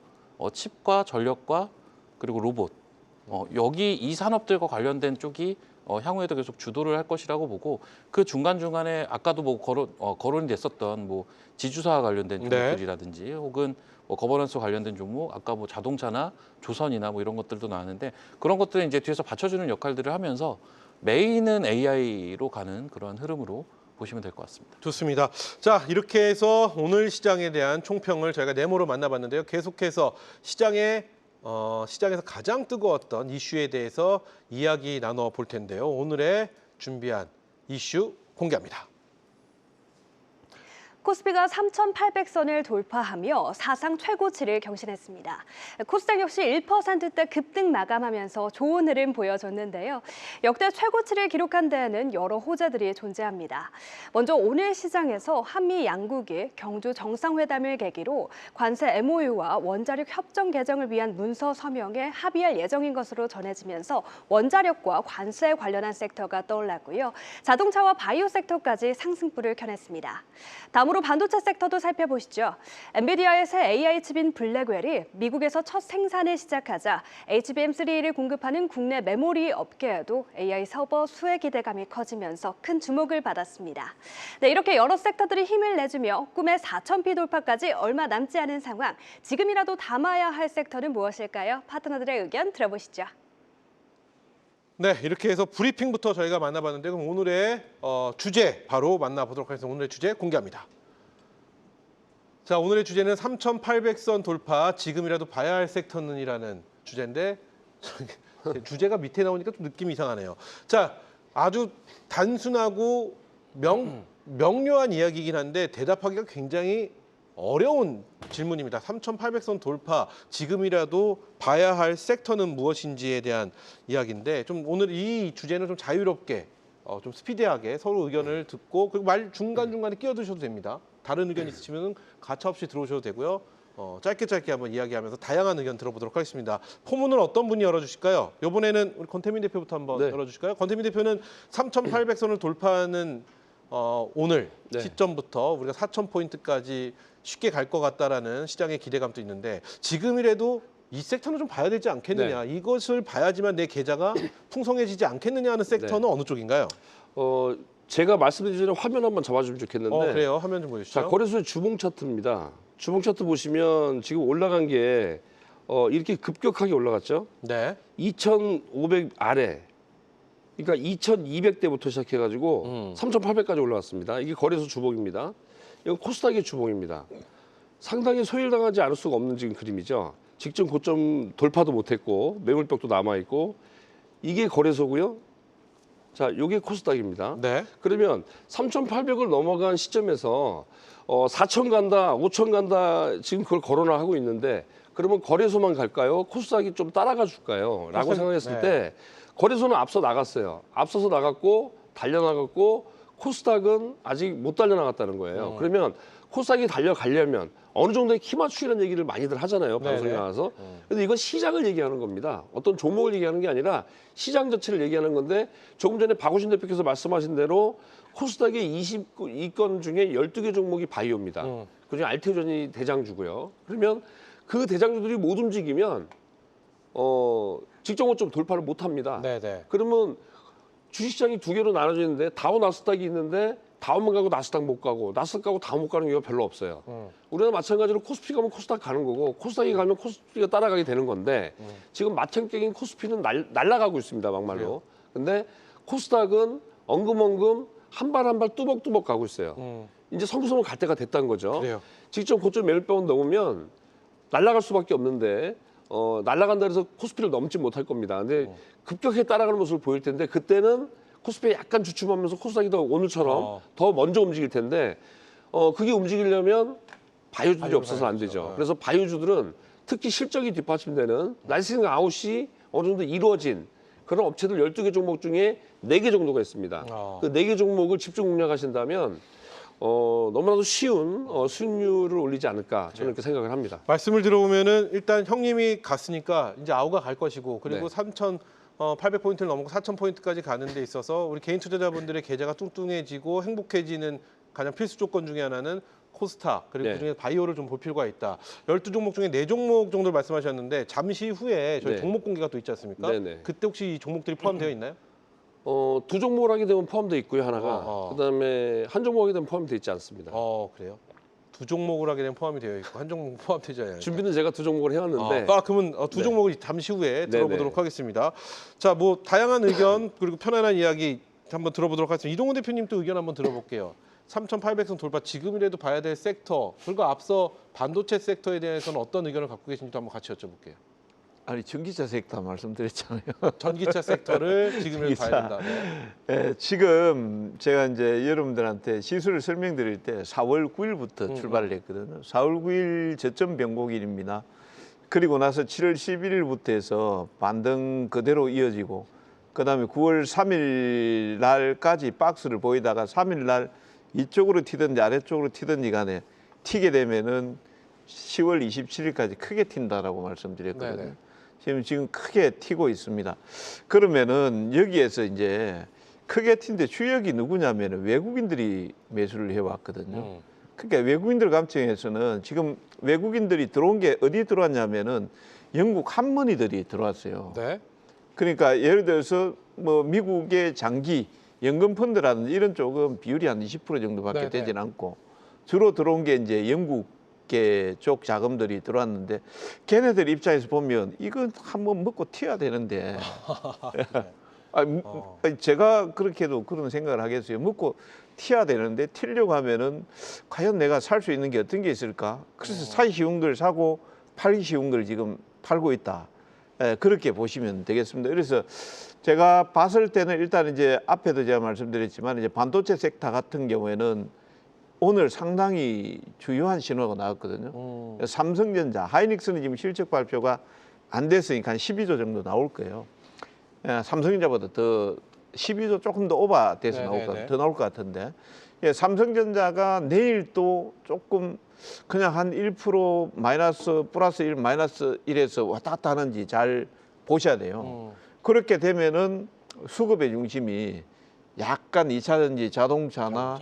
칩과 전력과 그리고 로봇. 여기 이 산업들과 관련된 쪽이 향후에도 계속 주도를 할 것이라고 보고 그 중간중간에 아까도 뭐 거론이 됐었던 뭐 지주사와 관련된 종목들이라든지 혹은 뭐 거버넌스 관련된 종목 아까 뭐 자동차나 조선이나 뭐 이런 것들도 나왔는데 그런 것들은 이제 뒤에서 받쳐주는 역할들을 하면서 메인은 AI로 가는 그런 흐름으로 보시면 될 것 같습니다. 좋습니다. 자, 이렇게 해서 오늘 시장에 대한 총평을 저희가 네모로 만나봤는데요. 계속해서 시장에서 가장 뜨거웠던 이슈에 대해서 이야기 나눠 볼 텐데요. 오늘의 준비한 이슈 공개합니다. 코스피가 3,800선을 돌파하며 사상 최고치를 경신했습니다. 코스닥 역시 1%대 급등 마감하면서 좋은 흐름 보여줬는데요. 역대 최고치를 기록한 데에는 여러 호재들이 존재합니다. 먼저 오늘 시장에서 한미 양국이 경주 정상회담을 계기로 관세 MOU와 원자력 협정 개정을 위한 문서 서명에 합의할 예정인 것으로 전해지면서 원자력과 관세에 관련한 섹터가 떠올랐고요. 자동차와 바이오 섹터까지 상승불을 켜냈습니다. 다음으로 반도체 섹터도 살펴보시죠. 엔비디아의 새 AI 칩인 블랙웰이 미국에서 첫 생산을 시작하자 HBM3를 공급하는 국내 메모리 업계에도 AI 서버 수혜 기대감이 커지면서 큰 주목을 받았습니다. 네, 이렇게 여러 섹터들이 힘을 내주며 꿈의 4,000피 돌파까지 얼마 남지 않은 상황. 지금이라도 담아야 할 섹터는 무엇일까요? 파트너들의 의견 들어보시죠. 네, 이렇게 해서 브리핑부터 저희가 만나봤는데 그럼 오늘의 주제 바로 만나보도록 하겠습니다. 오늘의 주제 공개합니다. 자, 오늘의 주제는 3,800선 돌파, 지금이라도 봐야 할 섹터는이라는 주제인데 주제가 밑에 나오니까 좀 느낌이 이상하네요. 자, 아주 단순하고 명료한 이야기이긴 한데 대답하기가 굉장히 어려운 질문입니다. 3,800선 돌파, 지금이라도 봐야 할 섹터는 무엇인지에 대한 이야기인데 좀 오늘 이 주제는 좀 자유롭게 좀 스피디하게 서로 의견을 듣고 그리고 말 중간중간에 끼어드셔도 됩니다. 다른 의견 있으시면 가차없이 들어오셔도 되고요. 짧게 한번 이야기하면서 다양한 의견 들어보도록 하겠습니다. 포문을 어떤 분이 열어주실까요? 이번에는 우리 권태민 대표부터 한번 네. 열어주실까요? 권태민 대표는 3,800선을 돌파하는 오늘 네. 시점부터 우리가 4,000포인트까지 쉽게 갈 것 같다라는 시장의 기대감도 있는데 지금이라도 이 섹터는 좀 봐야 되지 않겠느냐. 이것을 봐야지만 내 계좌가 풍성해지지 않겠느냐 하는 섹터는 어느 쪽인가요? 제가 말씀드린 전에 화면 한번 잡아주면 좋겠는데. 그래요. 화면 좀 보여주시죠. 자, 거래소의 주봉 차트입니다. 주봉 차트 보시면 지금 올라간 게 이렇게 급격하게 올라갔죠. 네. 2,500 아래. 그러니까 2,200대부터 시작해가지고 3,800까지 올라왔습니다. 이게 거래소 주봉입니다. 이건 코스닥의 주봉입니다. 상당히 소일당하지 않을 수가 없는 지금 그림이죠. 직전 고점 돌파도 못했고 매물벽도 남아있고 이게 거래소고요. 자, 이게 코스닥입니다. 네. 그러면 3,800을 넘어간 시점에서 4,000 간다, 5,000 간다 지금 그걸 거론을 하고 있는데 그러면 거래소만 갈까요? 코스닥이 좀 따라가 줄까요? 라고 생각했을 때 거래소는 앞서 나갔어요. 앞서서 나갔고 달려나갔고 코스닥은 아직 못 달려나갔다는 거예요. 그러면 코스닥이 달려가려면 어느 정도의 키 맞추기라는 얘기를 많이들 하잖아요. 방송에 나와서. 근데 이건 시장을 얘기하는 겁니다. 어떤 종목을 얘기하는 게 아니라 시장 자체를 얘기하는 건데 조금 전에 박우신 대표께서 말씀하신 대로 코스닥의 22건 중에 12개 종목이 바이오입니다. 그중에 알테오전이 대장주고요. 그러면 그 대장주들이 못 움직이면 직전 고점 돌파를 못 합니다. 네네. 그러면 주식시장이 두 개로 나눠져 있는데 다우 나스닥이 있는데 다우만 가고 나스닥 못 가고 나스닥 가고 다우 못 가는 경우가 별로 없어요. 우리는 마찬가지로 코스피 가면 코스닥 가는 거고 코스닥이 가면 코스피가 따라가게 되는 건데 지금 마찬가지인 코스피는 날아가고 있습니다. 막말로. 근데 코스닥은 엉금엉금 한 발 한 발 뚜벅뚜벅 가고 있어요. 이제 성수성을 갈 때가 됐다는 거죠. 그래요. 직전 고점 매물병원 넘으면 날아갈 수밖에 없는데 날아간다 해서 코스피를 넘지 못할 겁니다. 근데 급격하게 따라가는 모습을 보일 텐데 그때는 코스피에 약간 주춤하면서 코스닥이 더 오늘처럼 더 먼저 움직일 텐데 그게 움직이려면 바이오주들이 없어서 안 되죠. 그래서 바이오주들은 특히 실적이 뒷받침되는 라이센싱 아웃이 어느 정도 이루어진 그런 업체들 12개 종목 중에 4개 정도가 있습니다. 그 4개 종목을 집중 공략하신다면 너무나도 쉬운 수익률을 올리지 않을까 저는 그렇게 생각을 합니다. 말씀을 들어보면은 일단 형님이 갔으니까 이제 아우가 갈 것이고 그리고 네. 3,800포인트를 넘고 4,000포인트까지 가는 데 있어서 우리 개인 투자자분들의 계좌가 뚱뚱해지고 행복해지는 가장 필수 조건 중에 하나는 코스닥 그리고 네. 그중에 바이오를 좀 볼 필요가 있다. 12종목 중에 4종목 정도를 말씀하셨는데 잠시 후에 저희 네. 종목 공개가 또 있지 않습니까? 네네. 그때 혹시 이 종목들이 포함되어 있나요? 두 종목을 하게 되면 포함되어 있고요 하나가 그다음에 한 종목 하게 되면 포함되어 있지 않습니다. 그래요? 두 종목을 하게 되면 포함이 되어 있고 한 종목 포함되지 않아요. 준비는 제가 2종목을 해왔는데 그러면 두 네. 종목을 잠시 후에 들어보도록 네네. 하겠습니다. 자, 뭐 다양한 의견 그리고 편안한 이야기 한번 들어보도록 하겠습니다. 이동훈 대표님 또 의견 한번 들어볼게요. 3,800선 돌파 지금이라도 봐야 될 섹터 그리고 앞서 반도체 섹터에 대해서는 어떤 의견을 갖고 계신지도 한번 같이 여쭤볼게요. 아니 전기차 섹터 말씀드렸잖아요. 전기차 섹터를 지금이라도 봐야 된다. 네, 지금 제가 이제 여러분들한테 시술을 설명드릴 때 4월 9일부터 출발을 했거든요. 4월 9일 저점 변곡일입니다. 그리고 나서 7월 11일부터 해서 반등 그대로 이어지고 그다음에 9월 3일 날까지 박스를 보이다가 3일 날 이쪽으로 튀든지 아래쪽으로 튀든지 간에 튀게 되면은 10월 27일까지 크게 튄다라고 말씀드렸거든요. 네네. 지금 크게 튀고 있습니다. 그러면은 여기에서 이제 크게 튄데 주역이 누구냐면은 외국인들이 매수를 해왔거든요. 그러니까 외국인들 감정에서는 지금 외국인들이 들어온 게 어디 들어왔냐면은 영국 한머니들이 들어왔어요. 네. 그러니까 예를 들어서 뭐 미국의 장기 연금 펀드라든지 이런 쪽은 비율이 한 20% 정도밖에 네네. 되진 않고 주로 들어온 게 이제 영국계 쪽 자금들이 들어왔는데 걔네들 입장에서 보면 이건 한번 먹고 튀어야 되는데 아니, 제가 그렇게도 그런 생각을 하겠어요. 먹고 튀어야 되는데 튀려고 하면은 과연 내가 살 수 있는 게 어떤 게 있을까? 그래서 사기 쉬운 걸 사고 팔기 쉬운 걸 지금 팔고 있다. 그렇게 보시면 되겠습니다. 그래서 제가 봤을 때는 일단 이제 앞에도 제가 말씀드렸지만 이제 반도체 섹터 같은 경우에는 오늘 상당히 주요한 신호가 나왔거든요. 삼성전자, 하이닉스는 지금 실적 발표가 안 됐으니까 한 12조 정도 나올 거예요. 삼성전자보다 더 12조 조금 더 오버돼서 더 나올 것 같은데, 삼성전자가 내일 또 조금 그냥 한 1% 마이너스 플러스 1 마이너스 1에서 왔다 갔다 하는지 잘 보셔야 돼요. 그렇게 되면은 수급의 중심이 약간 2차 전지, 자동차나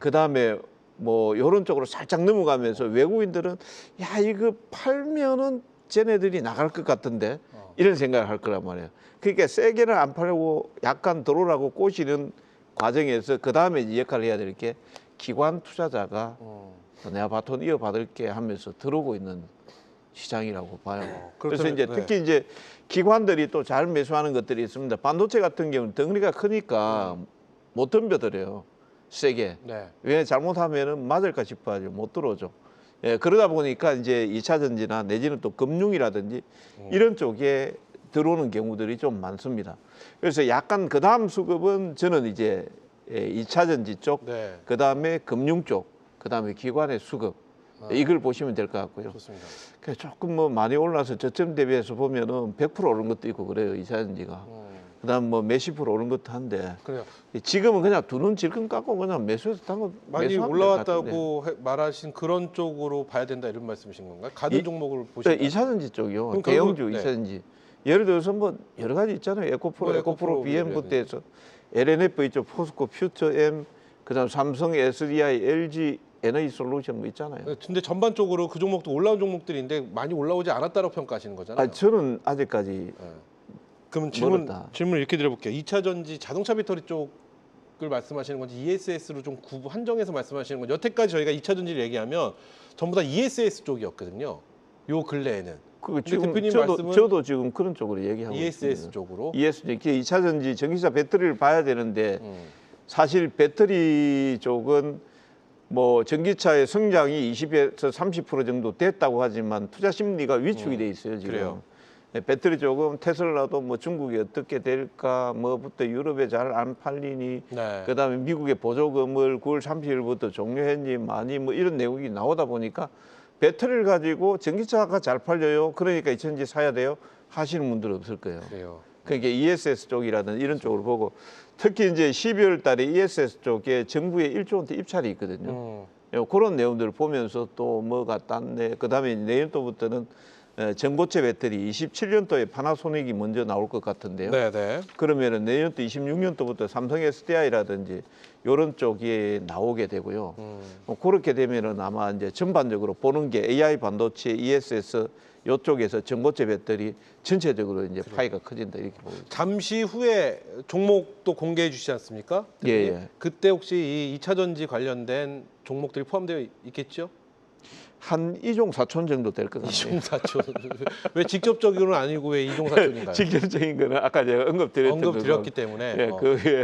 그다음에 뭐 이런 쪽으로 살짝 넘어가면서 외국인들은 야 이거 팔면은 쟤네들이 나갈 것 같은데 이런 생각을 할 거란 말이에요. 그러니까 세게는 안 팔고 약간 들어오라고 꼬시는 과정에서 그다음에 이제 역할을 해야 될 게 기관 투자자가 내가 바톤 이어받을게 하면서 들어오고 있는 시장이라고 봐요. 그래서 이제 특히 이제 기관들이 또 잘 매수하는 것들이 있습니다. 반도체 같은 경우는 덩어리가 크니까 못 덤벼들어요. 세게. 왜 잘못하면은 맞을까 싶어가지고 못 들어오죠. 그러다 보니까 이제 2차 전지나 내지는 또 금융이라든지 이런 쪽에 들어오는 경우들이 좀 많습니다. 그래서 약간 그 다음 수급은 저는 이제 2차 전지 쪽, 그 다음에 금융 쪽, 그 다음에 기관의 수급 이걸 보시면 될 것 같고요. 좋습니다. 조금 뭐 많이 올라서 저점 대비해서 보면은 100% 오른 것도 있고 그래요. 2차 전지가. 그다음 뭐 몇십 프로 오른 것도 한데. 그래요. 지금은 그냥 두 눈 질끈 깎고 그냥 매수해서 당근 많이 올라왔다고 말하신 그런 쪽으로 봐야 된다 이런 말씀이신 건가요? 가든 종목을 보시면 2차 전지 쪽이요. 그럼 대형주 결국, 2차 전지. 예를 들어서 뭐 여러 가지 있잖아요. 에코프로 BM부터 해서 LNF 있죠. 포스코, 퓨처엠, 그다음 삼성, SDI, LG 에너지 솔루션 뭐 있잖아요. 근데 전반적으로 그 종목도 올라온 종목들인데 많이 올라오지 않았다고 평가하시는 거잖아요. 저는 아직까지 그럼 질문 이렇게 드려볼게요. 2차 전지 자동차 배터리 쪽을 말씀하시는 건지 ESS로 좀 한정해서 말씀하시는 건지, 여태까지 저희가 2차 전지를 얘기하면 전부 다 ESS 쪽이었거든요. 요 근래에는. 지금 대표님 저도 지금 그런 쪽으로 얘기하고 ESS 있습니다. 쪽으로. ESS 2차 전지 전기차 배터리를 봐야 되는데 사실 배터리 쪽은 뭐 전기차의 성장이 20에서 30% 정도 됐다고 하지만 투자 심리가 위축이 돼 있어요 지금. 그래요. 배터리 쪽은 테슬라도 뭐 중국이 어떻게 될까, 뭐부터 유럽에 잘 안 팔리니, 그다음에 미국의 보조금을 9월 30일부터 종료했니, 많이 뭐 이런 내용이 나오다 보니까 배터리를 가지고 전기차가 잘 팔려요. 그러니까 2차전지 사야 돼요. 하시는 분들은 없을 거예요. 그래요. 그러니까 ESS 쪽이라든지 이런 쪽으로 보고, 특히 이제 12월 달에 ESS 쪽에 정부의 1조 원대 입찰이 있거든요. 그런 내용들을 보면서 또 뭐가 딴데, 그다음에 내년도부터는 전고체 배터리 27년도에 파나소닉이 먼저 나올 것 같은데요. 그러면은 내년도 26년도부터 삼성 SDI라든지 이런 쪽이 나오게 되고요. 그렇게 되면은 아마 이제 전반적으로 보는 게 AI 반도체, ESS 이쪽에서 전고체 배터리 전체적으로 이제 파이가 커진다 이렇게 보입니다. 잠시 후에 종목도 공개해 주시지 않습니까? 예. 그때 혹시 이 2차 전지 관련된 종목들이 포함되어 있겠죠? 한 2종 4촌 정도 될 것 같아요. 2종 4촌. 왜 직접적으로는 아니고 왜 2종 4촌인가요? 직접적인 거는 아까 제가 언급드렸기 때문에.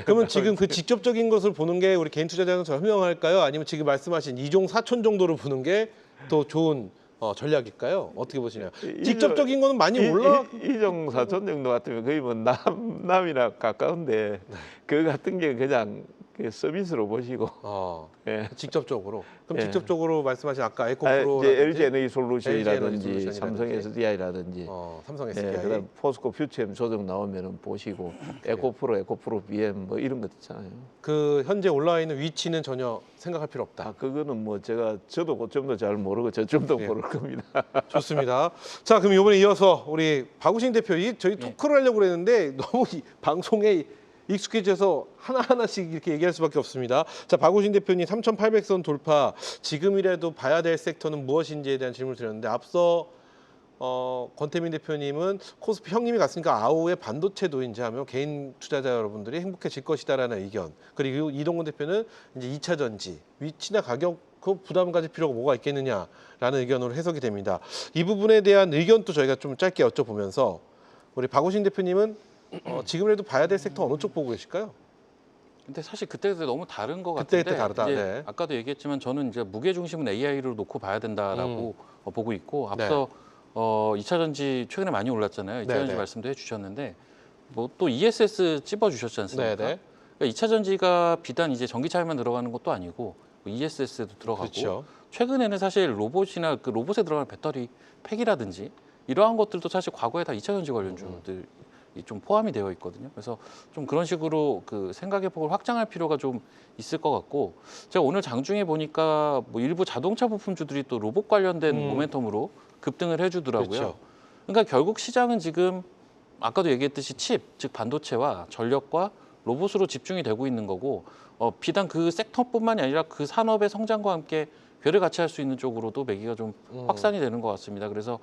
그러면 지금 그 직접적인 것을 보는 게 우리 개인 투자자는 더 현명할까요? 아니면 지금 말씀하신 2종 4촌 정도로 보는 게 더 좋은 전략일까요? 어떻게 보시나요? 직접적인 거는 많이 올라. 2종 4촌 정도 같으면 거의 뭐 남이나 가까운데 그 같은 게 그냥 서비스로 보시고. 직접적으로. 그럼 직접적으로 말씀하신 아까 에코프로, 이제 LG 에너지 솔루션이라든지 삼성 SDI라든지, 삼성 SDI, 그다음 포스코 퓨처엠 조정 나오면은 보시고, 에코프로 BM 뭐 이런 것 있잖아요. 그 현재 올라와 있는 위치는 전혀 생각할 필요 없다. 그거는 뭐 저도 그점도 잘 모르고 저점도 모를 겁니다. 좋습니다. 자, 그럼 이번에 이어서 우리 박우신 대표, 저희 토크를 하려고 그랬는데 너무 방송에 익숙해져서 하나하나씩 이렇게 얘기할 수밖에 없습니다. 자, 박우신 대표님 3,800선 돌파, 지금이라도 봐야 될 섹터는 무엇인지에 대한 질문을 드렸는데, 앞서 권태민 대표님은 코스피 형님이 갔으니까 아우의 반도체도 이제 하면 개인 투자자 여러분들이 행복해질 것이다라는 의견, 그리고 이동근 대표는 이제 2차 전지 위치나 가격 그 부담 가질 필요가 뭐가 있겠느냐라는 의견으로 해석이 됩니다. 이 부분에 대한 의견도 저희가 좀 짧게 여쭤보면서, 우리 박우신 대표님은 지금이라도 봐야 될 섹터 어느 쪽 보고 계실까요? 근데 사실 그때도 너무 다른 것 같은데, 그때 다르다. 이제 아까도 얘기했지만 저는 이제 무게 중심은 AI로 놓고 봐야 된다라고 보고 있고, 앞서 2차 전지 최근에 많이 올랐잖아요. 2차 전지 말씀도 해주셨는데 뭐 또 ESS 찝어주셨지 않습니까? 그러니까 2차 전지가 비단 이제 전기차에만 들어가는 것도 아니고 ESS에도 들어가고 그렇죠. 최근에는 사실 로봇이나 그 로봇에 들어가는 배터리 팩이라든지 이러한 것들도 사실 과거에 다 2차전지 관련주들이 좀 포함이 되어 있거든요. 그래서 좀 그런 식으로 그 생각의 폭을 확장할 필요가 좀 있을 것 같고 제가 오늘 장중에 보니까 뭐 일부 자동차 부품주들이 또 로봇 관련된 모멘텀으로 급등을 해주더라고요. 그렇죠. 그러니까 결국 시장은 지금 아까도 얘기했듯이 칩, 즉 반도체와 전력과 로봇으로 집중이 되고 있는 거고 비단 그 섹터뿐만이 아니라 그 산업의 성장과 함께 별을 같이 할 수 있는 쪽으로도 매기가 좀 확산이 되는 것 같습니다. 그래서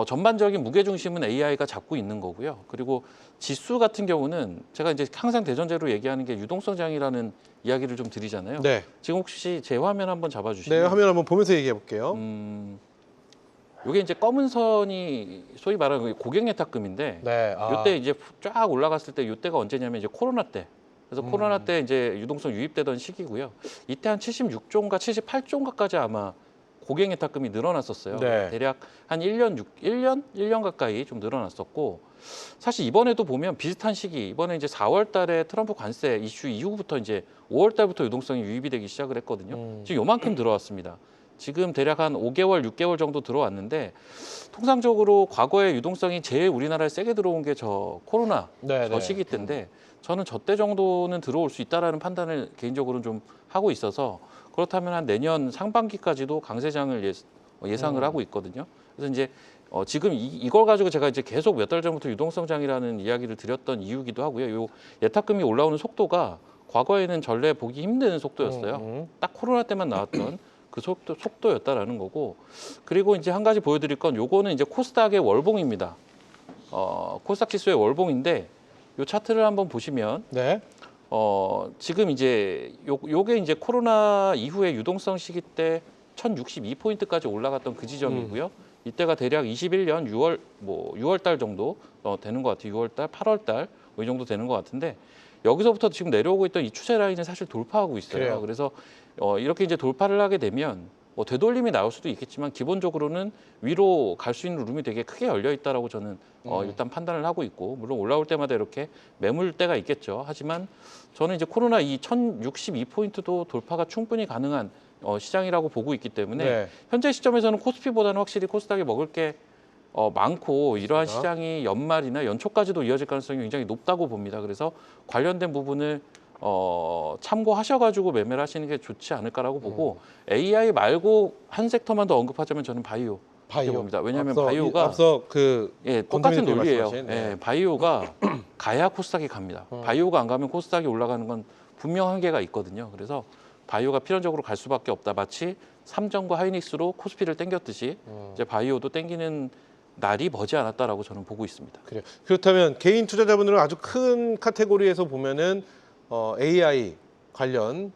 전반적인 무게 중심은 AI가 잡고 있는 거고요. 그리고 지수 같은 경우는 제가 이제 항상 대전제로 얘기하는 게 유동성 장이라는 이야기를 좀 드리잖아요. 네. 지금 혹시 제 화면 한번 잡아주시면 네, 화면 한번 보면서 얘기해 볼게요. 이게 이제 검은 선이 소위 말하는 고객 예탁금인데 네. 이때 이제 쫙 올라갔을 때 이때가 언제냐면 이제 코로나 때. 그래서 코로나 때 이제 유동성 유입되던 시기고요. 이때 한 76조인가 78조인가까지 아마 고객 예탁금이 늘어났었어요. 네. 대략 한 1년 가까이 좀 늘어났었고 사실 이번에도 보면 비슷한 시기 이번에 이제 4월 달에 트럼프 관세 이슈 이후부터 이제 5월 달부터 유동성이 유입이 되기 시작을 했거든요. 지금 요만큼 들어왔습니다. 지금 대략 한 5개월, 6개월 정도 들어왔는데 통상적으로 과거에 유동성이 제일 우리나라에 세게 들어온 게 저 코로나 저 시기 때인데 저는 저 때 정도는 들어올 수 있다라는 판단을 개인적으로는 좀 하고 있어서 그렇다면 한 내년 상반기까지도 강세장을 예상을 하고 있거든요. 그래서 이제 지금 이걸 가지고 제가 이제 계속 몇 달 전부터 유동성장이라는 이야기를 드렸던 이유기도 하고요. 요 예탁금이 올라오는 속도가 과거에는 전례 보기 힘든 속도였어요. 딱 코로나 때만 나왔던 그 속도였다라는 거고 그리고 이제 한 가지 보여드릴 건 요거는 이제 코스닥의 월봉입니다. 코스닥 지수의 월봉인데 요 차트를 한번 보시면 네. 지금 이제 요게 이제 코로나 이후에 유동성 시기 때 1062포인트까지 올라갔던 그 지점이고요. 이때가 대략 21년 6월 달 정도 되는 것 같아요. 6월 달, 8월 달 이 정도 되는 것 같은데 여기서부터 지금 내려오고 있던 이 추세 라인을 사실 돌파하고 있어요. 그래요. 그래서 이렇게 이제 돌파를 하게 되면 되돌림이 나올 수도 있겠지만 기본적으로는 위로 갈 수 있는 룸이 되게 크게 열려 있다라고 저는 일단 판단을 하고 있고 물론 올라올 때마다 이렇게 매물대가 있겠죠. 하지만 저는 이제 코로나 이 1062포인트도 돌파가 충분히 가능한 시장이라고 보고 있기 때문에 네. 현재 시점에서는 코스피보다는 확실히 코스닥이 먹을 게 많고 이러한 시장이 연말이나 연초까지도 이어질 가능성이 굉장히 높다고 봅니다. 그래서 관련된 부분을 참고하셔가지고 매매를 하시는 게 좋지 않을까라고 보고 AI 말고 한 섹터만 더 언급하자면 저는 바이오. 봅니다. 왜냐하면 바이오가 앞서 그 똑같은 권태민 논리예요. 말씀하신, 네. 바이오가 가야 코스닥이 갑니다. 바이오가 안 가면 코스닥이 올라가는 건 분명 한계가 있거든요. 그래서 바이오가 필연적으로 갈 수밖에 없다. 마치 삼성과 하이닉스로 코스피를 땡겼듯이 이제 바이오도 땡기는 날이 머지않았다라고 저는 보고 있습니다. 그래요. 그렇다면 개인 투자자분들은 아주 큰 카테고리에서 보면은 AI 관련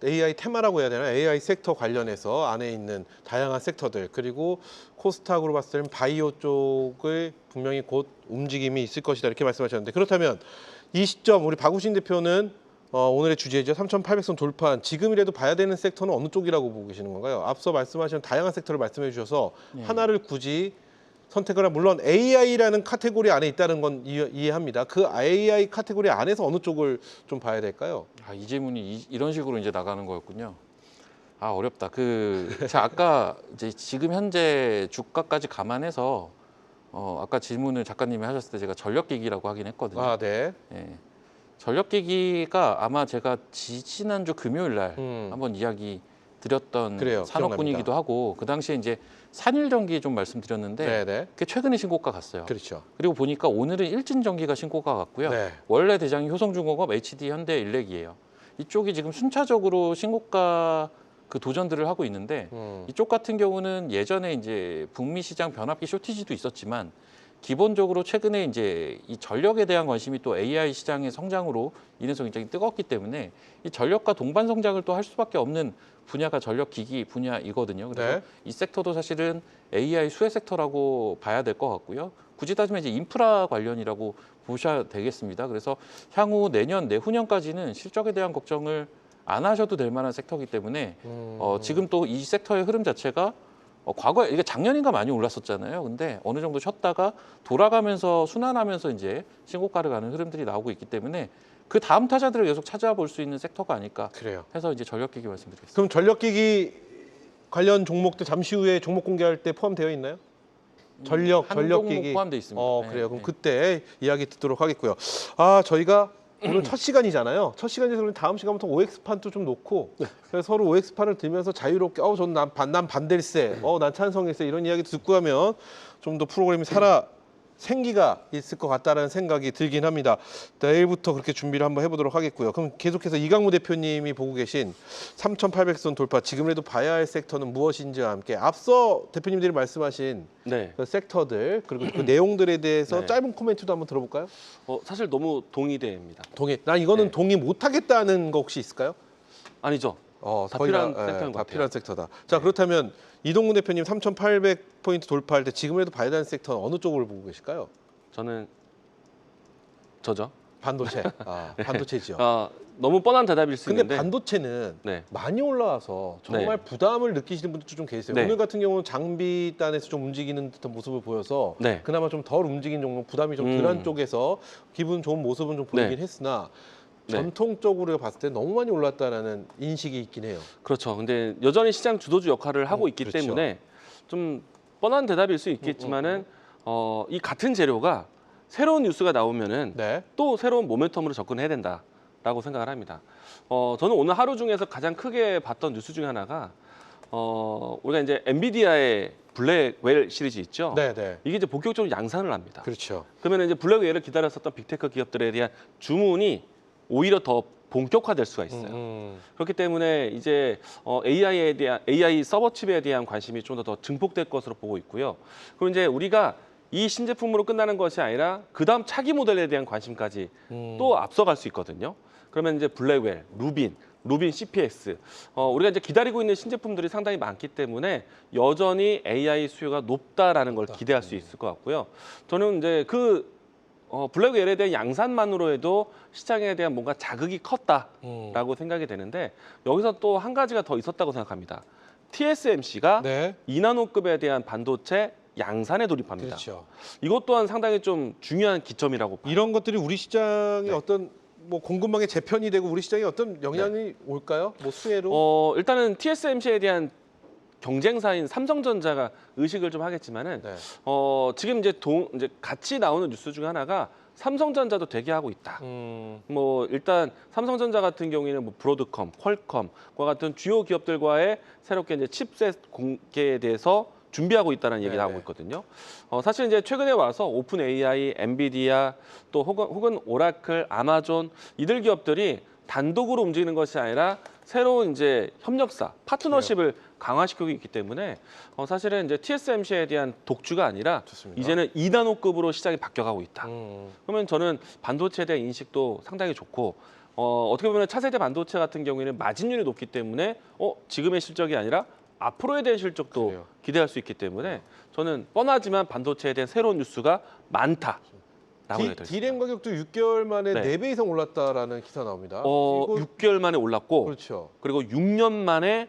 AI 테마라고 해야 되나? AI 섹터 관련해서 안에 있는 다양한 섹터들 그리고 코스닥으로 봤을 때는 바이오 쪽을 분명히 곧 움직임이 있을 것이다 이렇게 말씀하셨는데 그렇다면 이 시점 우리 박우신 대표는 오늘의 주제죠. 3,800선 돌파한 지금이라도 봐야 되는 섹터는 어느 쪽이라고 보고 계시는 건가요? 앞서 말씀하신 다양한 섹터를 말씀해 주셔서 하나를 굳이 선택을 하면 물론 AI라는 카테고리 안에 있다는 건 이해합니다. 그 AI 카테고리 안에서 어느 쪽을 좀 봐야 될까요? 이 질문이 이런 식으로 이제 나가는 거였군요. 어렵다. 제가 아까 이제 지금 현재 주가까지 감안해서 아까 질문을 작가님이 하셨을 때 제가 전력기기라고 하긴 했거든요. 네. 예. 전력기기가 아마 제가 지난주 금요일 날 한번 이야기 드렸던 그래요. 산업군이기도 기억납니다. 하고 그 당시에 이제 산일전기 좀 말씀드렸는데 네네. 그게 최근에 신고가 갔어요. 그렇죠. 그리고 보니까 오늘은 일진전기가 신고가 갔고요. 네. 원래 대장이 효성중공업, HD, 현대, 일렉이에요. 이쪽이 지금 순차적으로 신고가 그 도전들을 하고 있는데 이쪽 같은 경우는 예전에 이제 북미 시장 변압기 쇼티지도 있었지만 기본적으로 최근에 이제 이 전력에 대한 관심이 또 AI 시장의 성장으로 인해서 굉장히 뜨겁기 때문에 이 전력과 동반 성장을 또 할 수밖에 없는 분야가 전력 기기 분야이거든요. 그래서 네. 이 섹터도 사실은 AI 수혜 섹터라고 봐야 될 것 같고요. 굳이 따지면 이제 인프라 관련이라고 보셔야 되겠습니다. 그래서 향후 내년, 내후년까지는 실적에 대한 걱정을 안 하셔도 될 만한 섹터이기 때문에 지금 또 이 섹터의 흐름 자체가 과거에 이게 작년인가 많이 올랐었잖아요. 근데 어느 정도 쉬었다가 돌아가면서 순환하면서 이제 신고가를 가는 흐름들이 나오고 있기 때문에 그 다음 타자들을 계속 찾아볼 수 있는 섹터가 아닐까 그래요. 해서 이제 전력기기 말씀드리겠습니다. 그럼 전력기기 관련 종목들 잠시 후에 종목 공개할 때 포함되어 있나요? 한 전력기기 종목 포함되어 있습니다. 네, 그래요. 그럼 네. 그때 이야기 듣도록 하겠고요. 저희가 오늘 첫 시간이잖아요. 첫 시간에서 그럼 다음 시간부터 OX판도 좀 놓고 그래서 서로 OX판을 들면서 자유롭게 난 반댈세, 난 찬성일세 이런 이야기 듣고 하면 좀 더 프로그램이 생기가 있을 것 같다는 생각이 들긴 합니다. 내일부터 그렇게 준비를 한번 해보도록 하겠고요. 그럼 계속해서 이강무 대표님이 보고 계신 3,800선 돌파, 지금이라도 봐야 할 섹터는 무엇인지와 함께 앞서 대표님들이 말씀하신 네. 그 섹터들 그리고 그 내용들에 대해서 네. 짧은 코멘트도 한번 들어볼까요? 사실 너무 동의대입니다. 난 이거는 네. 동의 못하겠다는 거 혹시 있을까요? 아니죠. 다 거의 필요한 다, 섹터인 것 다 같아요. 필요한 섹터다. 자, 그렇다면 이동근 대표님 3,800포인트 돌파할 때 지금이라도 봐야 되는 섹터는 어느 쪽을 보고 계실까요? 저는 저죠. 반도체. 반도체지요. 너무 뻔한 대답일 수 근데 있는데 반도체는 네. 많이 올라와서 정말 네. 부담을 느끼시는 분들도 좀 계세요. 네. 오늘 같은 경우는 장비단에서 좀 움직이는 듯한 모습을 보여서 네. 그나마 좀 덜 움직인 종목, 부담이 좀 덜한 쪽에서 기분 좋은 모습은 좀 보이긴 네. 했으나 네. 전통적으로 봤을 때 너무 많이 올랐다라는 인식이 있긴 해요. 그렇죠. 근데 여전히 시장 주도주 역할을 하고 있기 그렇죠. 때문에 좀 뻔한 대답일 수 있겠지만은 이 같은 재료가 새로운 뉴스가 나오면은 네. 또 새로운 모멘텀으로 접근해야 된다라고 생각을 합니다. 저는 오늘 하루 중에서 가장 크게 봤던 뉴스 중에 하나가 우리가 이제 엔비디아의 블랙웰 시리즈 있죠. 네, 네. 이게 이제 본격적으로 양산을 합니다. 그렇죠. 그러면 이제 블랙웰을 기다렸었던 빅테크 기업들에 대한 주문이 오히려 더 본격화될 수가 있어요. 그렇기 때문에 이제 AI 서버 칩에 대한 관심이 좀 더 증폭될 것으로 보고 있고요. 그리고 이제 우리가 이 신제품으로 끝나는 것이 아니라 그 다음 차기 모델에 대한 관심까지 또 앞서갈 수 있거든요. 그러면 이제 블랙웰, 루빈 CPX 우리가 이제 기다리고 있는 신제품들이 상당히 많기 때문에 여전히 AI 수요가 높다라는 걸 기대할 수 있을 것 같고요. 저는 이제 블랙웰에 대한 양산만으로 해도 시장에 대한 뭔가 자극이 컸다라고 생각이 되는데 여기서 또 한 가지가 더 있었다고 생각합니다. TSMC가 네. 2나노급에 대한 반도체 양산에 돌입합니다. 그렇죠. 이것 또한 상당히 좀 중요한 기점이라고 봐요. 이런 것들이 우리 시장에 네. 어떤 공급망의 재편이 되고 우리 시장에 어떤 영향이 올까요? 수혜로? 일단은 TSMC에 대한 경쟁사인 삼성전자가 의식을 좀 하겠지만은 네. 지금 이제 같이 나오는 뉴스 중에 하나가 삼성전자도 대기하고 있다. 일단 삼성전자 같은 경우에는 브로드컴, 퀄컴과 같은 주요 기업들과의 새롭게 이제 칩셋 공개에 대해서 준비하고 있다는 얘기를 하고 있거든요. 사실 이제 최근에 와서 오픈 AI, 엔비디아 또 혹은 오라클, 아마존 이들 기업들이 단독으로 움직이는 것이 아니라 새로운 이제 협력사, 파트너십을 강화시키고 있기 때문에 사실은 이제 TSMC에 대한 독주가 아니라 좋습니다. 이제는 2나노급으로 시장이 바뀌어가고 있다. 그러면 저는 반도체에 대한 인식도 상당히 좋고 어떻게 보면 차세대 반도체 같은 경우에는 마진율이 높기 때문에 지금의 실적이 아니라 앞으로에 대한 실적도 그래요. 기대할 수 있기 때문에 저는 뻔하지만 반도체에 대한 새로운 뉴스가 많다. 디램 가격도 6개월 만에 네. 4배 이상 올랐다라는 기사 나옵니다. 6개월 만에 올랐고 그렇죠. 그리고 6년 만에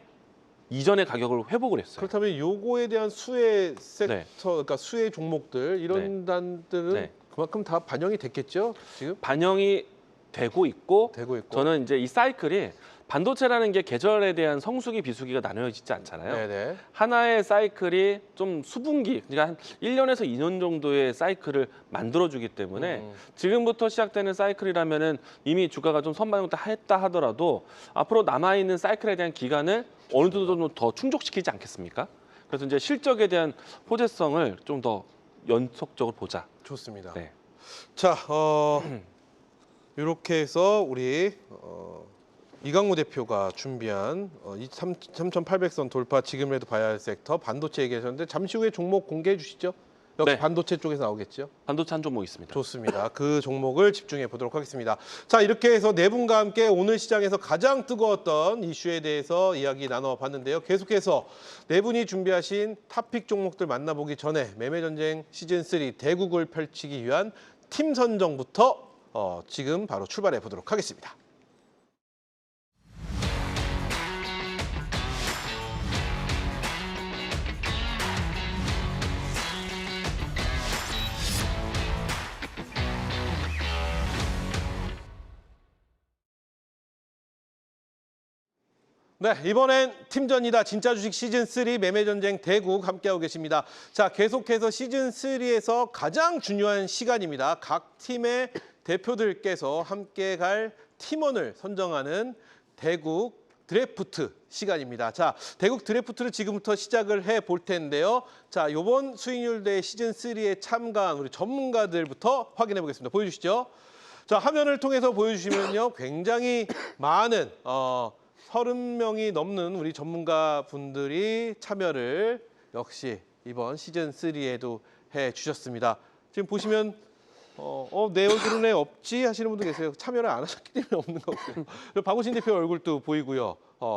이전의 가격을 회복을 했어요. 그렇다면 요거에 대한 수혜 섹터, 네. 그러니까 수혜 종목들 이런 단들은 네. 그만큼 다 반영이 됐겠죠? 지금 반영이 되고 있고 되고 있고. 저는 이제 이 사이클이 반도체라는 게 계절에 대한 성수기 비수기가 나뉘어지지 않잖아요. 네네. 하나의 사이클이 좀 수분기, 그러니까 한 1년에서 2년 정도의 사이클을 만들어주기 때문에 지금부터 시작되는 사이클이라면은 이미 주가가 좀 선반영을 했다 하더라도 앞으로 남아있는 사이클에 대한 기간을 어느 정도 좀 더 충족시키지 않겠습니까? 그래서 이제 실적에 대한 호재성을 좀 더 연속적으로 보자. 좋습니다. 네. 자, 이렇게 해서 우리 이강무 대표가 준비한 3,800선 돌파 지금이라도 봐야 할 섹터 반도체 얘기하셨는데 잠시 후에 종목 공개해 주시죠. 역시 네. 반도체 쪽에서 나오겠죠. 반도체 한 종목 있습니다. 좋습니다. 그 종목을 집중해 보도록 하겠습니다. 자, 이렇게 해서 네 분과 함께 오늘 시장에서 가장 뜨거웠던 이슈에 대해서 이야기 나눠봤는데요. 계속해서 네 분이 준비하신 탑픽 종목들 만나보기 전에 매매전쟁 시즌3 대국을 펼치기 위한 팀 선정부터 지금 바로 출발해 보도록 하겠습니다. 네, 이번엔 팀전이다. 진짜 주식 시즌3 매매전쟁 대국 함께하고 계십니다. 자, 계속해서 시즌3에서 가장 중요한 시간입니다. 각 팀의 대표들께서 함께 갈 팀원을 선정하는 대국 드래프트 시간입니다. 자, 대국 드래프트를 지금부터 시작을 해볼 텐데요. 자, 이번 수익률 대회 시즌3에 참가한 우리 전문가들부터 확인해 보겠습니다. 보여주시죠. 자, 화면을 통해서 보여주시면요. 굉장히 많은 30명이 넘는 우리 전문가 분들이 참여를 역시 이번 시즌3에도 해주셨습니다. 지금 보시면 내 얼굴은 왜 없지 하시는 분도 계세요. 참여를 안 하셨기 때문에 없는 거고요. 그리고 박우신 대표 얼굴도 보이고요.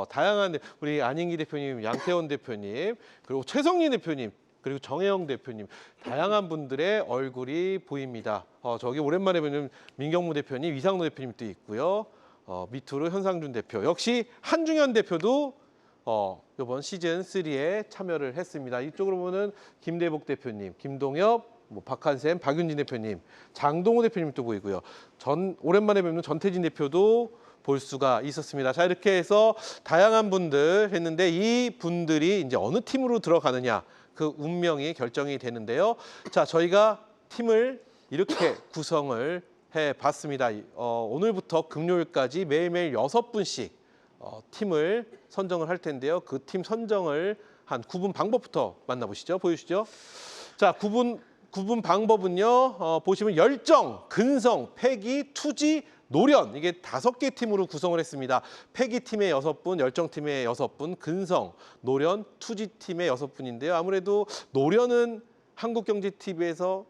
다양한 우리 안인기 대표님, 양태원 대표님, 그리고 최성린 대표님, 그리고 정혜영 대표님, 다양한 분들의 얼굴이 보입니다. 저기 오랜만에 보는 민경무 대표님, 이상노 대표님도 있고요. 밑으로 현상준 대표, 역시 한중현 대표도 이번 시즌3에 참여를 했습니다. 이쪽으로 보는 김대복 대표님, 김동엽, 박한샘, 박윤진 대표님, 장동호 대표님도 보이고요. 오랜만에 뵙는 전태진 대표도 볼 수가 있었습니다. 자, 이렇게 해서 다양한 분들 했는데 이 분들이 이제 어느 팀으로 들어가느냐 그 운명이 결정이 되는데요. 자, 저희가 팀을 이렇게 구성을 해봤습니다. 오늘부터 금요일까지 매일매일 6분씩 팀을 선정을 할 텐데요. 그 팀 선정을 한 구분 방법부터 만나보시죠. 보여주시죠. 자, 구분 방법은요. 보시면 열정, 근성, 패기, 투지, 노련 이게 5개 팀으로 구성을 했습니다. 패기 팀의 6분, 열정 팀의 6분, 근성, 노련, 투지 팀의 6분인데요. 아무래도 노련은 한국경제TV에서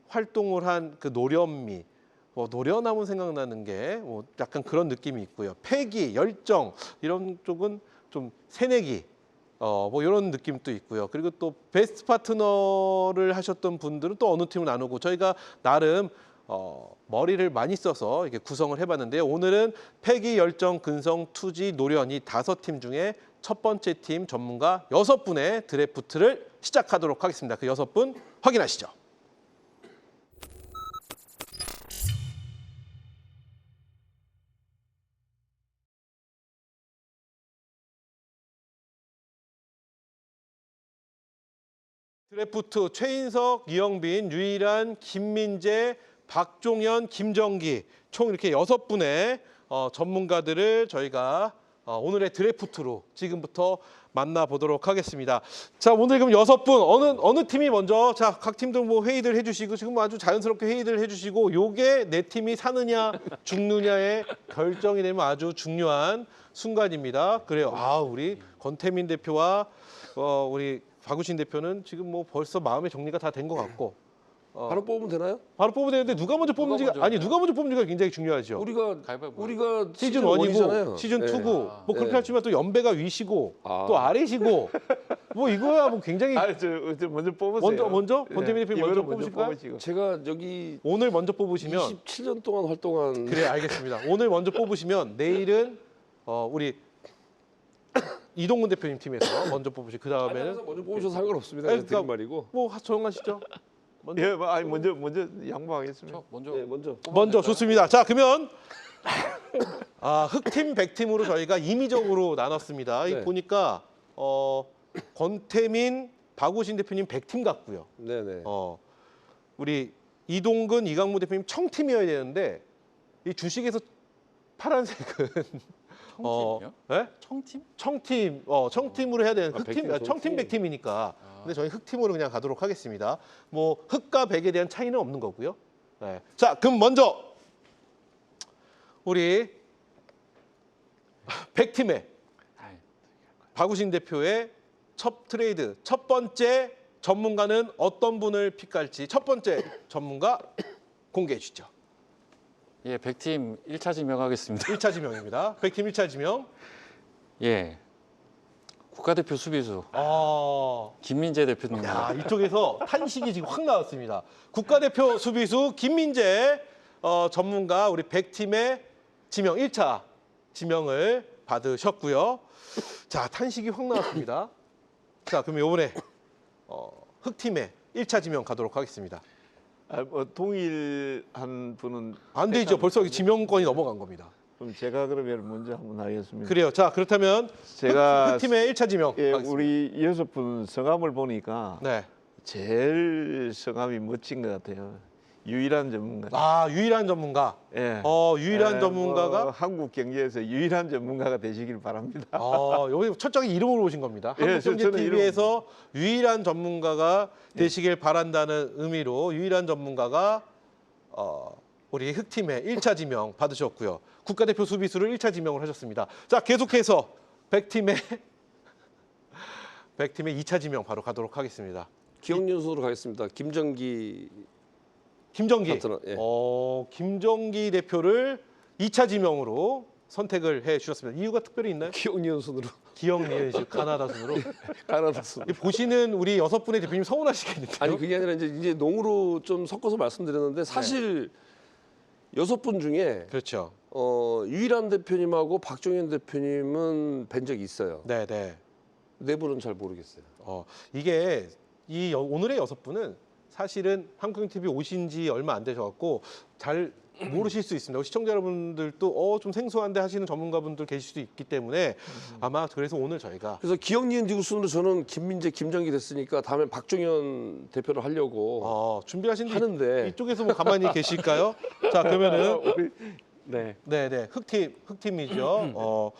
활동을 한 그 노련미, 노련하면 생각나는 게 약간 그런 느낌이 있고요. 패기, 열정 이런 쪽은 좀 새내기. 이런 느낌도 있고요. 그리고 또 베스트 파트너를 하셨던 분들은 또 어느 팀을 나누고 저희가 나름 머리를 많이 써서 이렇게 구성을 해봤는데요. 오늘은 패기, 열정, 근성, 투지, 노련 이 5팀 중에 첫 번째 팀 전문가 6분의 드래프트를 시작하도록 하겠습니다. 그 6분 확인하시죠. 드래프트 최인석, 이영빈, 유일한, 김민재, 박종현, 김정기 총 이렇게 6분의 전문가들을 저희가 오늘의 드래프트로 지금부터 만나보도록 하겠습니다. 자, 오늘 그럼 6분 어느 팀이 먼저 자, 각 팀들 뭐 회의들 해주시고 지금 아주 자연스럽게 회의들 해주시고 요게 내 팀이 사느냐 죽느냐의 결정이 되면 아주 중요한 순간입니다. 그래요. 우리 권태민 대표와 우리 박우신 대표는 지금 뭐 벌써 마음의 정리가 다 된 것 같고 바로 뽑으면 되나요? 바로 뽑으면 되는데 누가 먼저 뽑는지가 누가 먼저 뽑는지가 굉장히 중요하죠. 우리가 시즌 1이고 시즌 네. 2고 뭐 그렇게 하지만 또 연배가 위시고 또 아래시고 뭐 이거야 뭐 굉장히 저 먼저 뽑으세요. 먼저 권태민 대표님 먼저 뽑으실까요? 제가 여기 오늘 먼저 뽑으시면 27년 동안 활동한 그래 알겠습니다. 오늘 먼저 뽑으시면 내일은 우리 이동근 대표님 팀에서 먼저 뽑으시고 그 다음에는 먼저 뽑으셔도 상관없습니다. 그러니까 드린 말이고. 뭐 조용하시죠. 먼저 양보하겠습니다. 먼저 좋습니다. 자, 그러면 흑팀, 백팀으로 저희가 임의적으로 나눴습니다. 이 보니까 권태민, 박우신 대표님 백팀 같고요. 네네. 우리 이동근, 이강무 대표님 청팀이어야 되는데 이 주식에서 파란색은 청팀이요? 네? 청팀? 청팀으로 해야 되는 백팀, 청팀, 백팀이니까. 근데 저희 흑팀으로 그냥 가도록 하겠습니다. 뭐 흑과 백에 대한 차이는 없는 거고요. 네. 자, 그럼 먼저 우리 백팀의 박우신 대표의 첫 트레이드 첫 번째 전문가는 어떤 분을 픽할지 첫 번째 전문가 공개해 주시죠. 예, 백팀 1차 지명하겠습니다. 1차 지명입니다. 백팀 1차 지명. 예, 국가대표 수비수 김민재 대표님. 야, 이쪽에서 탄식이 지금 확 나왔습니다. 국가대표 수비수 김민재 전문가 우리 백팀의 지명 1차 지명을 받으셨고요. 자, 탄식이 확 나왔습니다. 자, 그럼 이번에 흑팀의 1차 지명 가도록 하겠습니다. 동일한 분은 안 되죠. 벌써 지명권이 넘어간 겁니다. 그럼 제가 그러면 먼저 한번 하겠습니다. 그래요. 자, 그렇다면 제가 팀의 1차 지명. 예, 하겠습니다. 우리 6분 성함을 보니까 네. 제일 성함이 멋진 것 같아요. 유일한 전문가. 아, 유일한 전문가. 예. 유일한 예, 전문가가 뭐 한국 경제에서 유일한 전문가가 되시길 바랍니다. 여기 첫장에 이름으로 오신 겁니다. 예, 한국경제TV에서 유일한 전문가가 되시길 바란다는 의미로 유일한 전문가가 우리 흑팀의 1차 지명 받으셨고요. 국가대표 수비수를 1차 지명을 하셨습니다. 자, 계속해서 백팀의 2차 지명 바로 가도록 하겠습니다. 기억년 순으로 가겠습니다. 김정기 파트너, 예. 김정기 대표를 2차 지명으로 선택을 해 주셨습니다. 이유가 특별히 있나요? 기억년 순으로 기억 리을 가나다 순으로. 가나다 순. 보시는 우리 6분의 대표님 서운하시겠는데요? 아니 그게 아니라 이제 농으로 좀 섞어서 말씀드렸는데 사실 6분 중에 그렇죠. 유일한 대표님하고 박종현 대표님은 뵌 적이 있어요. 네, 네. 네 분은 잘 모르겠어요. 이게 오늘의 6분은 사실은 한국경제TV 오신 지 얼마 안 되셔갖고 잘 모르실 수 있습니다. 시청자 여러분들도 좀 생소한데 하시는 전문가분들 계실 수도 있기 때문에 아마 그래서 오늘 저희가 그래서 기억 니은 디귿 순으로 저는 김민재, 김정기 됐으니까 다음에 박종현 대표를 하려고 준비하신 하는데 이쪽에서 뭐 가만히 계실까요? 자, 그러면은 네. 네, 흑팀이죠.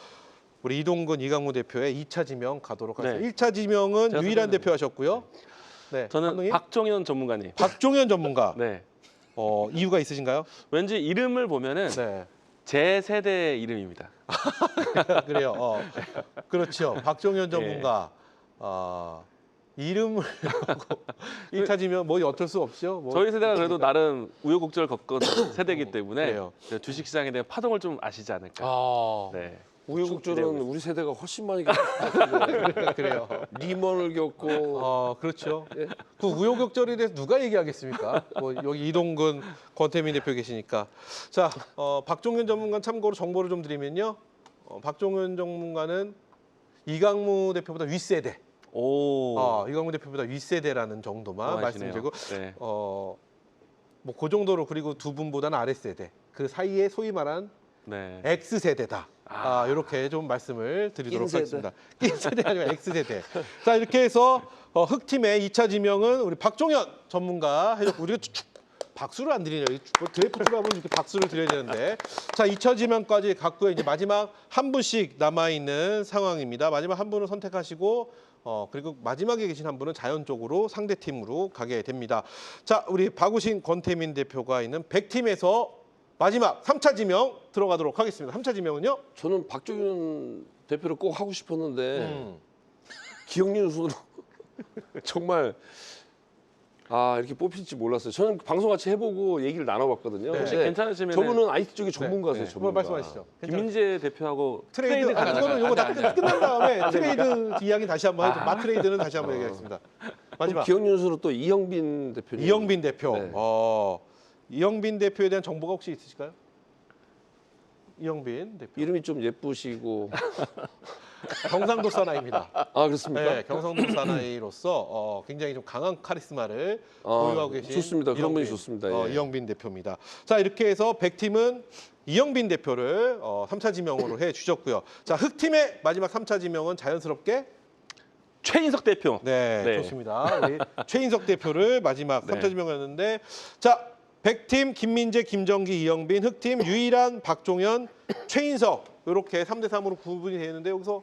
우리 이동근, 이강무 대표의 2차 지명 가도록 하겠습니다. 네. 1차 지명은 제가 유일한 선택했는데. 대표 하셨고요. 네, 저는 감독님? 박종현 전문가님. 박종현 전문가. 네. 이유가 있으신가요? 왠지 이름을 보면은 네. 제 세대 이름입니다. 그래요. 그렇죠. 박종현 전문가. 이름을 하고 1차 지명 뭐 어쩔 수 없죠. 뭐. 저희 세대가 그래도 나름 우여곡절 겪은 세대이기 때문에 그래요. 주식 시장에 대한 파동을 좀 아시지 않을까. 네. 우여곡절은 기대하고 우리 세대가 훨씬 많이 겪었는데 그래요. 리먼을 겪고 그렇죠. 그 우여곡절에 대해서 누가 얘기하겠습니까? 뭐 여기 이동근, 권태민 대표 계시니까. 자, 박종현 전문가 참고로 정보를 좀 드리면요. 박종현 전문가는 이강무 대표보다 윗세대. 오. 이강무 대표보다 윗세대라는 정도만 아시네요. 말씀드리고 네. 뭐 그 정도로 그리고 두 분보다는 아랫세대. 그 사이에 소위 말한 네. X세대다. 이렇게 좀 말씀을 드리도록 낀 세대. 하겠습니다. 낀 세대 아니고 X세대. 자, 이렇게 해서 흑팀의 2차 지명은 우리 박종현 전문가 해줬고 우리가 박수를 안 드리네요. 드래프트로 하면 이렇게 박수를 드려야 되는데. 자, 2차 지명까지 갔고요. 이제 마지막 한 분씩 남아있는 상황입니다. 마지막 한 분을 선택하시고 그리고 마지막에 계신 한 분은 자연적으로 상대 팀으로 가게 됩니다. 자, 우리 박우신, 권태민 대표가 있는 100팀에서 마지막 3차 지명 들어가도록 하겠습니다. 3차 지명은요? 저는 박종현 대표를 꼭 하고 싶었는데 기억 니은 순으로 정말 이렇게 뽑힐지 몰랐어요. 저는 방송 같이 해보고 얘기를 나눠봤거든요. 네. 혹시 근데 괜찮으시면 저분은 IT 쪽에 전문가세요. 한번 전문가. 말씀하시죠. 김민재 대표하고 트레이드 이거는 요거 다 끝난 다음에 트레이드 이야기 다시 한번 해도 마트레이드는 다시 한번 얘기하겠습니다. 마지막 기억 니은 순으로 또 이영빈 대표님. 이영빈 대표. 네. 이영빈 대표에 대한 정보가 혹시 있으실까요? 이영빈 대표. 이름이 좀 예쁘시고. 경상도 사나이입니다. 그렇습니까? 네, 경상도 사나이로서 굉장히 좀 강한 카리스마를 보유하고 계신 좋습니다. 그런 분이 이영빈, 좋습니다. 예. 이영빈 대표입니다. 자, 이렇게 해서 100팀은 이영빈 대표를 3차 지명으로 해 주셨고요. 자, 흑팀의 마지막 3차 지명은 자연스럽게 최인석 대표. 네. 좋습니다. 우리 최인석 대표를 마지막 3차 지명이었는데 자, 100팀 김민재, 김정기, 이영빈, 흑팀 유일한 박종현, 최인석 이렇게 3대 3으로 구분이 되는데 여기서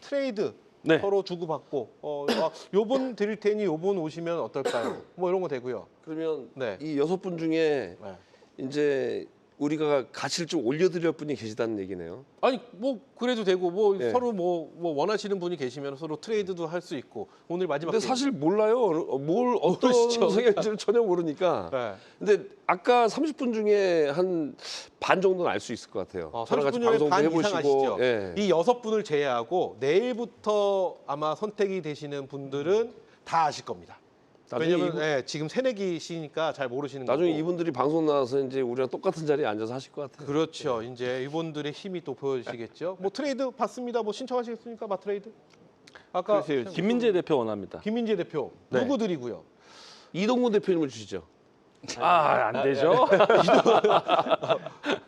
트레이드 서로 주고받고 요분 드릴 테니 요분 오시면 어떨까요? 뭐 이런 거 되고요. 그러면 네. 이 6분 중에 이제 우리가 가치를 좀 올려드릴 분이 계시다는 얘기네요. 아니 뭐 그래도 되고 뭐 네. 서로 뭐 원하시는 분이 계시면 서로 트레이드도 할 수 있고 오늘 마지막 근데 사실 몰라요. 뭘 어떤 모르시죠? 성향인지를 전혀 모르니까. 네. 근데 아까 30분 중에 한 반 정도는 알 수 있을 것 같아요. 저랑 30분 같이 중에 방송도 반 이상 해보시고. 아시죠? 예. 이 6분을 제외하고 내일부터 아마 선택이 되시는 분들은 다 아실 겁니다. 나중에 왜냐면 지금 새내기시니까 잘 모르시는 나중에 거고. 이분들이 방송 나와서 이제 우리랑 똑같은 자리에 앉아서 하실 것 같아요. 그렇죠. 이제 이분들의 힘이 또 보여지시겠죠. 뭐 트레이드 받습니다. 뭐 신청하시겠습니까? 마트레이드? 아까 글쎄요. 김민재 대표 원합니다. 김민재 대표 네. 누구 드리고요? 이동근 대표님을 주시죠. 안 되죠.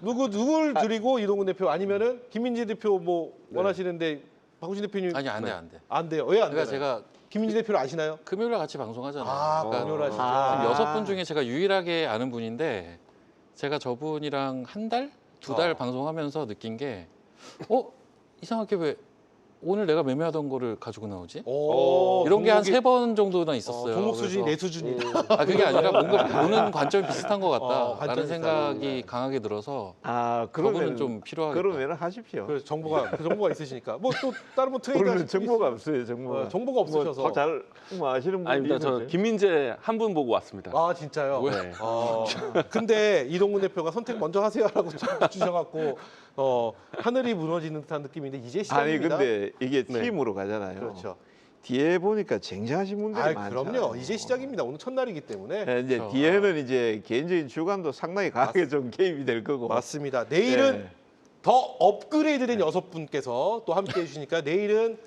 누굴 드리고 이동근 대표 아니면은 김민재 대표 뭐 원하시는데 박우진 대표님 아니 안 돼, 안 돼. 안 돼요. 왜 안 돼요? 그러니까 제가 김민재 대표를 아시나요? 금요일에 같이 방송하잖아요. 그러니까 금요일 하시죠. 지금 6분 중에 제가 유일하게 아는 분인데 제가 저분이랑 한 달, 두 달 방송하면서 느낀 게 이상하게 왜 오늘 내가 매매하던 거를 가지고 나오지? 이런 게 한 3번 정도나 있었어요. 종목 수준이 내 그래서 수준이다. 그게 아니라 뭔가 보는 관점이 비슷한 것 관점이 같다라는 생각이 비슷하네. 강하게 들어서 그러면 그분은 좀 필요하겠다. 그러면 하십시오. 그 정보가 있으시니까 뭐 또 다른 뭐 트레이드 우리는 하실 수 정보가 있어요? 없어요. 정보가. 정보가 없으셔서. 잘 아시는 분이 아닙니다. 저 있는데. 김민재 한 분 보고 왔습니다. 진짜요? 네. 근데 이동근 대표가 선택 먼저 하세요라고 주셔갖고 하늘이 무너지는 듯한 느낌인데 이제 아니 시작입니다. 근데 이게 네. 팀으로 가잖아요. 그렇죠. 뒤에 보니까 쟁쟁하신 분들이 많잖아요. 그럼요. 이제 시작입니다. 오늘 첫날이기 때문에. 네, 이제 뒤에는 이제 개인적인 주관도 상당히 강하게 좀 개입이 될 거고. 맞습니다. 내일은 네. 더 업그레이드된 6분께서 또 함께해 주시니까 내일은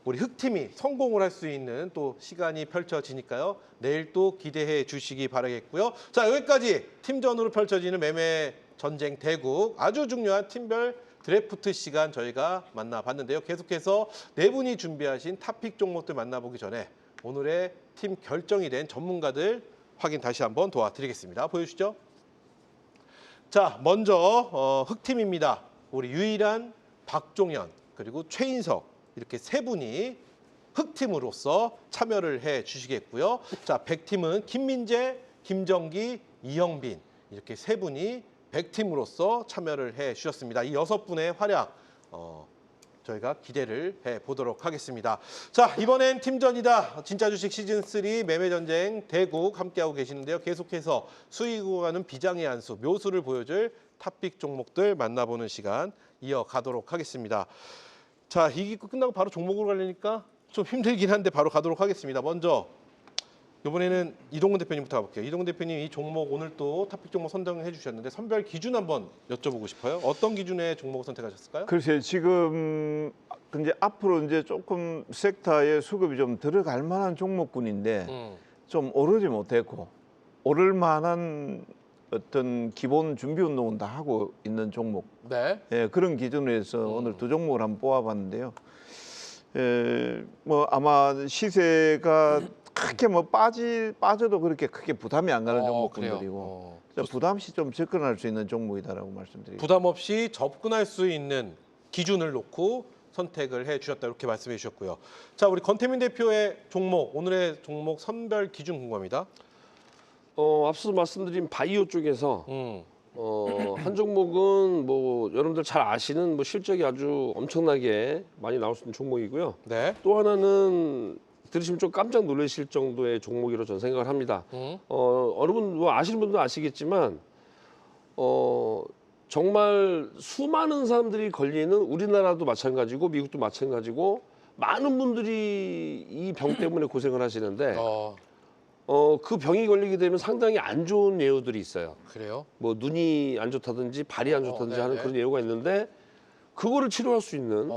우리 흑팀이 성공을 할 수 있는 또 시간이 펼쳐지니까요. 내일 또 기대해 주시기 바라겠고요. 자, 여기까지 팀전으로 펼쳐지는 매매 전쟁 대국 아주 중요한 팀별 드래프트 시간 저희가 만나봤는데요. 계속해서 네 분이 준비하신 탑픽 종목들 만나보기 전에 오늘의 팀 결정이 된 전문가들 확인 다시 한번 도와드리겠습니다. 보여주시죠. 자, 먼저 흑팀입니다. 우리 유일한 박종현 그리고 최인석 이렇게 세 분이 흑팀으로서 참여를 해 주시겠고요. 자, 백팀은 김민재, 김정기, 이영빈 이렇게 세 분이 백팀으로서 참여를 해 주셨습니다. 이 6분의 활약 저희가 기대를 해 보도록 하겠습니다. 자, 이번엔 팀전이다. 진짜 주식 시즌3 매매전쟁 대국 함께하고 계시는데요. 계속해서 수익 구간은 비장의 한수, 묘수를 보여줄 탑픽 종목들 만나보는 시간 이어가도록 하겠습니다. 자, 이기 끝나고 바로 종목으로 가려니까 좀 힘들긴 한데 바로 가도록 하겠습니다. 먼저 이번에는 이동근 대표님부터 가볼게요. 이동근 대표님 이 종목 오늘 또 탑픽 종목 선정해 주셨는데 선별 기준 한번 여쭤보고 싶어요. 어떤 기준의 종목을 선택하셨을까요? 글쎄요, 지금 이제 앞으로 이제 조금 섹터에 수급이 좀 들어갈 만한 종목군인데 좀 오르지 못했고 오를 만한 어떤 기본 준비 운동은 다 하고 있는 종목. 네. 예, 그런 기준으로 해서 오늘 두 종목을 한번 뽑아봤는데요. 뭐 아마 시세가 크게 뭐 빠져도 그렇게 크게 부담이 안 가는 종목군들이고 부담 없이 좀 접근할 수 있는 종목이다라고 말씀드립니다. 부담 없이 접근할 수 있는 기준을 놓고 선택을 해 주셨다 이렇게 말씀해 주셨고요. 자, 우리 권태민 대표의 종목 오늘의 종목 선별 기준 궁금합니다. 앞서 말씀드린 바이오 쪽에서 한 종목은 뭐 여러분들 잘 아시는 뭐 실적이 아주 엄청나게 많이 나올 수 있는 종목이고요. 네. 또 하나는 들으시면 좀 깜짝 놀라실 정도의 종목이라고 저는 생각을 합니다. 어느 분 뭐 아시는 분도 아시겠지만 정말 수많은 사람들이 걸리는 우리나라도 마찬가지고 미국도 마찬가지고 많은 분들이 이 병 때문에 고생을 하시는데 그 병이 걸리게 되면 상당히 안 좋은 예후들이 있어요. 그래요? 뭐 눈이 안 좋다든지 발이 안 좋다든지 하는 그런 예후가 있는데 그거를 치료할 수 있는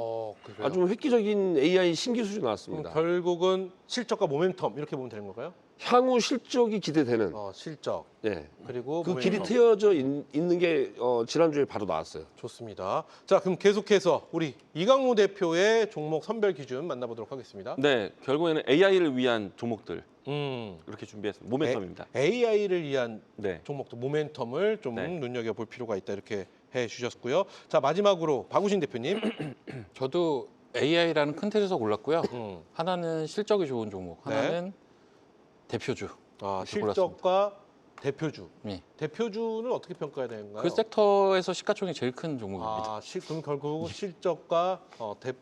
아주 획기적인 AI 신기술이 나왔습니다. 결국은 실적과 모멘텀 이렇게 보면 되는 건가요? 향후 실적이 기대되는 실적. 네. 그리고 그 모멘텀. 길이 트여져 있는 게 지난주에 바로 나왔어요. 좋습니다. 자, 그럼 계속해서 우리 이강무 대표의 종목 선별 기준 만나보도록 하겠습니다. 네, 결국에는 AI를 위한 종목들 이렇게 준비했습니다. 모멘텀입니다. AI를 위한 네. 종목도 모멘텀을 좀 네. 눈여겨볼 필요가 있다 이렇게 해주셨고요. 자, 마지막으로 박우신 대표님. 저도 AI라는 큰 틀에서 골랐고요. 하나는 실적이 좋은 종목, 하나는 대표주. 실적과 대표주. 네. 대표주는 어떻게 평가해야 되는가요? 그 섹터에서 시가총액이 제일 큰 종목입니다. 그럼 결국 실적과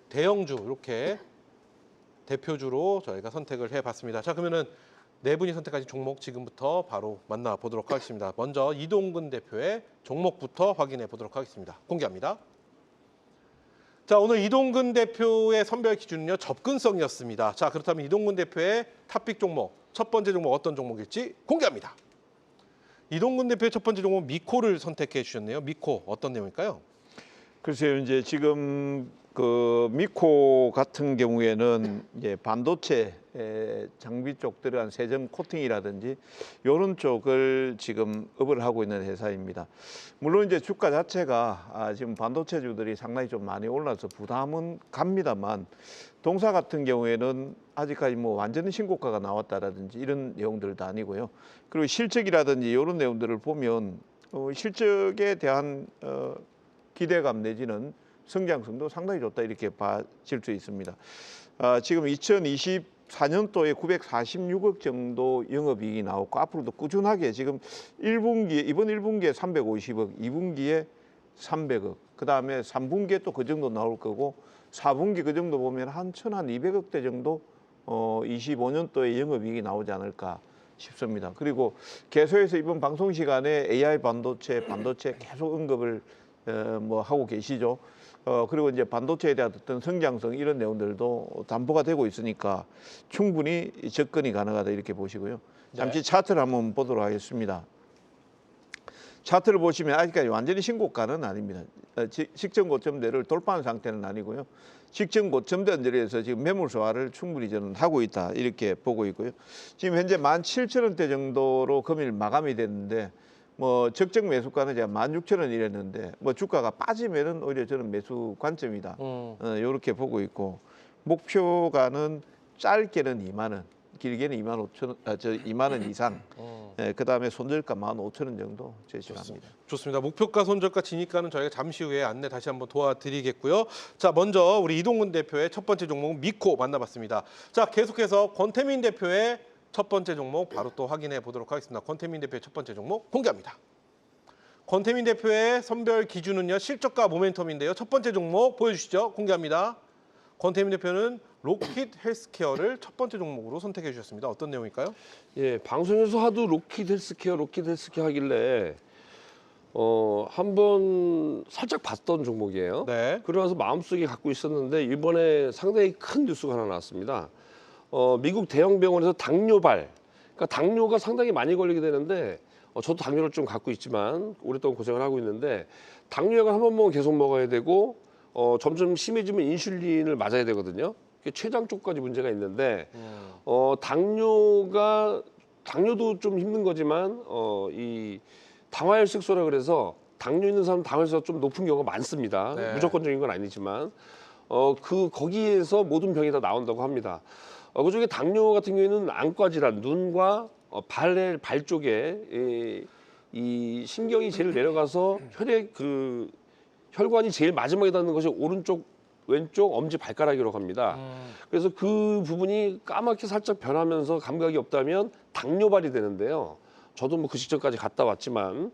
대형주 이렇게 대표주로 저희가 선택을 해봤습니다. 자, 그러면은 네 분이 선택하신 종목 지금부터 바로 만나보도록 하겠습니다. 먼저 이동근 대표의 종목부터 확인해 보도록 하겠습니다. 공개합니다. 자, 오늘 이동근 대표의 선별 기준은요, 접근성이었습니다. 자, 그렇다면 이동근 대표의 탑픽 종목, 첫 번째 종목 어떤 종목일지 공개합니다. 이동근 대표의 첫 번째 종목 미코를 선택해 주셨네요. 미코 어떤 내용일까요? 글쎄요, 이제 지금 그 미코 같은 경우에는 이제 반도체 장비 쪽 들어간 세정 코팅이라든지 이런 쪽을 지금 업을 하고 있는 회사입니다. 물론 이제 주가 자체가 지금 반도체주들이 상당히 좀 많이 올라서 부담은 갑니다만 동사 같은 경우에는 아직까지 뭐 완전히 신고가가 나왔다라든지 이런 내용들도 아니고요. 그리고 실적이라든지 이런 내용들을 보면 실적에 대한 기대감 내지는 성장성도 상당히 좋다 이렇게 봐질 수 있습니다. 지금 2024년도에 946억 정도 영업이익이 나왔고 앞으로도 꾸준하게 지금 1분기에 이번 1분기에 350억, 2분기에 300억, 그 다음에 3분기에 또 그 정도 나올 거고 4분기 그 정도 보면 한 1,200억대 정도 25년도에 영업이익이 나오지 않을까 싶습니다. 그리고 계속해서 이번 방송 시간에 AI 반도체 계속 언급을 뭐 하고 계시죠. 그리고 이제 반도체에 대한 어떤 성장성 이런 내용들도 담보가 되고 있으니까 충분히 접근이 가능하다 이렇게 보시고요. 잠시 차트를 한번 보도록 하겠습니다. 차트를 보시면 아직까지 완전히 신고가는 아닙니다. 직전 고점대를 돌파한 상태는 아니고요. 직전 고점대 언저리에서 지금 매물 소화를 충분히 저는 하고 있다 이렇게 보고 있고요. 지금 현재 17,000원대 정도로 금일 마감이 됐는데 뭐 적정 매수가는 제가 16,000원 이랬는데 뭐 주가가 빠지면은 오히려 저는 매수 관점이다. 이렇게 보고 있고 목표가는 짧게는 2만 원, 길게는 2만 원 이상. 그다음에 손절가 15,000원 정도 제시합니다. 좋습니다. 목표가, 손절가, 진입가는 저희가 잠시 후에 안내 다시 한번 도와드리겠고요. 자, 먼저 우리 이동근 대표의 첫 번째 종목 미코 만나봤습니다. 자, 계속해서 권태민 대표의 첫 번째 종목 바로 또 확인해 보도록 하겠습니다. 권태민 대표의 첫 번째 종목 공개합니다. 권태민 대표의 선별 기준은요, 실적과 모멘텀인데요. 첫 번째 종목 보여주시죠. 공개합니다. 권태민 대표는 로킷 헬스케어를 첫 번째 종목으로 선택해 주셨습니다. 어떤 내용일까요? 예, 방송에서 하도 로킷 헬스케어 하길래 한번 살짝 봤던 종목이에요. 네. 그러면서 마음속에 갖고 있었는데 이번에 상당히 큰 뉴스가 하나 나왔습니다. 미국 대형 병원에서 당뇨발, 그러니까 당뇨가 상당히 많이 걸리게 되는데 저도 당뇨를 좀 갖고 있지만 오랫동안 고생을 하고 있는데 당뇨약을 한 번 계속 먹어야 되고 점점 심해지면 인슐린을 맞아야 되거든요. 췌장 쪽까지 문제가 있는데 당뇨도 좀 힘든 거지만 이 당화혈색소라 그래서 당뇨 있는 사람 당화혈색소가 좀 높은 경우가 많습니다. 네. 무조건적인 건 아니지만 거기에서 모든 병이 다 나온다고 합니다. 그중에 당뇨 같은 경우에는 안과 질환, 눈과 발 쪽에 이 신경이 제일 내려가서 혈관이 제일 마지막에 닿는 것이 오른쪽, 왼쪽 엄지 발가락이라고 합니다. 그래서 그 부분이 까맣게 살짝 변하면서 감각이 없다면 당뇨발이 되는데요. 저도 뭐 그 직전까지 갔다 왔지만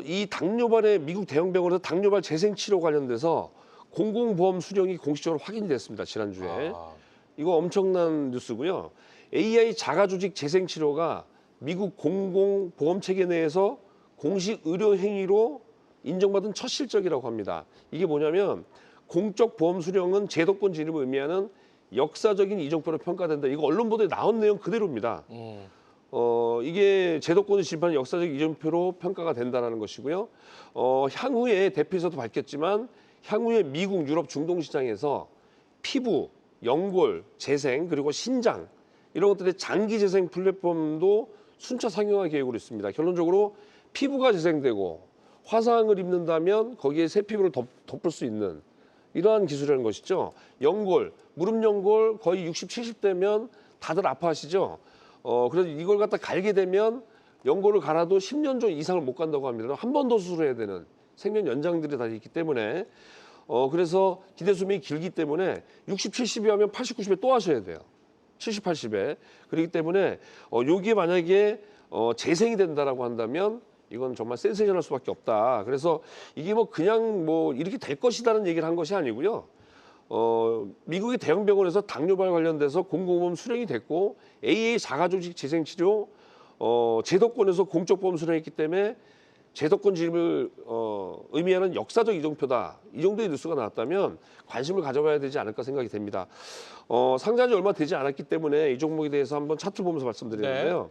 이 당뇨발의 미국 대형 병원에서 당뇨발 재생 치료 관련돼서 공공보험 수령이 공식적으로 확인이 됐습니다. 지난주에. 이거 엄청난 뉴스고요. AI 자가조직 재생 치료가 미국 공공보험 체계 내에서 공식 의료 행위로 인정받은 첫 실적이라고 합니다. 이게 뭐냐면 공적 보험 수령은 제도권 진입을 의미하는 역사적인 이정표로 평가된다. 이거 언론 보도에 나온 내용 그대로입니다. 이게 제도권을 진입하는 역사적 이정표로 평가가 된다는 것이고요. 향후에 대표에서도 밝혔지만 향후에 미국, 유럽, 중동 시장에서 피부, 연골, 재생, 그리고 신장 이런 것들의 장기 재생 플랫폼도 순차 상용화 계획으로 있습니다. 결론적으로 피부가 재생되고 화상을 입는다면 거기에 새 피부를 덮을 수 있는 이러한 기술이라는 것이죠. 연골, 무릎 연골 거의 60, 70대면 다들 아파하시죠. 그래서 이걸 갖다 갈게 되면 연골을 갈아도 10년 전 이상을 못 간다고 합니다. 한 번 더 수술해야 되는 생명 연장들이 다 있기 때문에 그래서 기대 수명이 길기 때문에 60, 70이 하면 80, 90에 또 하셔야 돼요. 70, 80에. 그렇기 때문에 여기에 만약에 재생이 된다라고 한다면 이건 정말 센세이션할 수밖에 없다. 그래서 이게 뭐 그냥 뭐 이렇게 될 것이다는 얘기를 한 것이 아니고요. 미국의 대형 병원에서 당뇨발 관련돼서 공공보험 수령이 됐고 AA 자가조직 재생치료 제도권에서 공적보험 수령했기 때문에 제도권 진입을 의미하는 역사적 이정표다. 이 정도의 뉴스가 나왔다면 관심을 가져봐야 되지 않을까 생각이 됩니다. 상장한 지 얼마 되지 않았기 때문에 이 종목에 대해서 한번 차트 보면서 말씀드리는데요.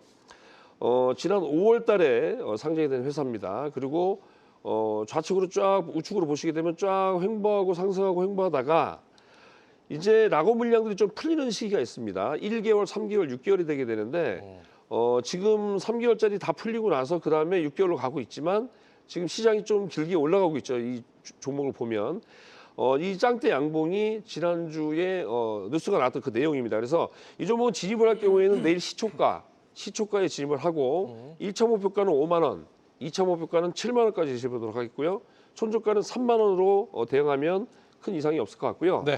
지난 5월 달에 상장이 된 회사입니다. 그리고 좌측으로 쫙 우측으로 보시게 되면 쫙 횡보하고 상승하고 횡보하다가 이제 락업 물량들이 좀 풀리는 시기가 있습니다. 1개월, 3개월, 6개월이 되게 되는데 지금 3개월짜리 다 풀리고 나서 그다음에 6개월로 가고 있지만 지금 시장이 좀 길게 올라가고 있죠. 이 종목을 보면 이 짱대 양봉이 지난주에 뉴스가 나왔던 그 내용입니다. 그래서 이 종목은 진입을 할 경우에는 내일 시초가에 진입을 하고 1차 목표가는 5만 원, 2차 목표가는 7만 원까지 진입하도록 하겠고요. 손절가는 3만 원으로 대응하면 큰 이상이 없을 것 같고요. 네.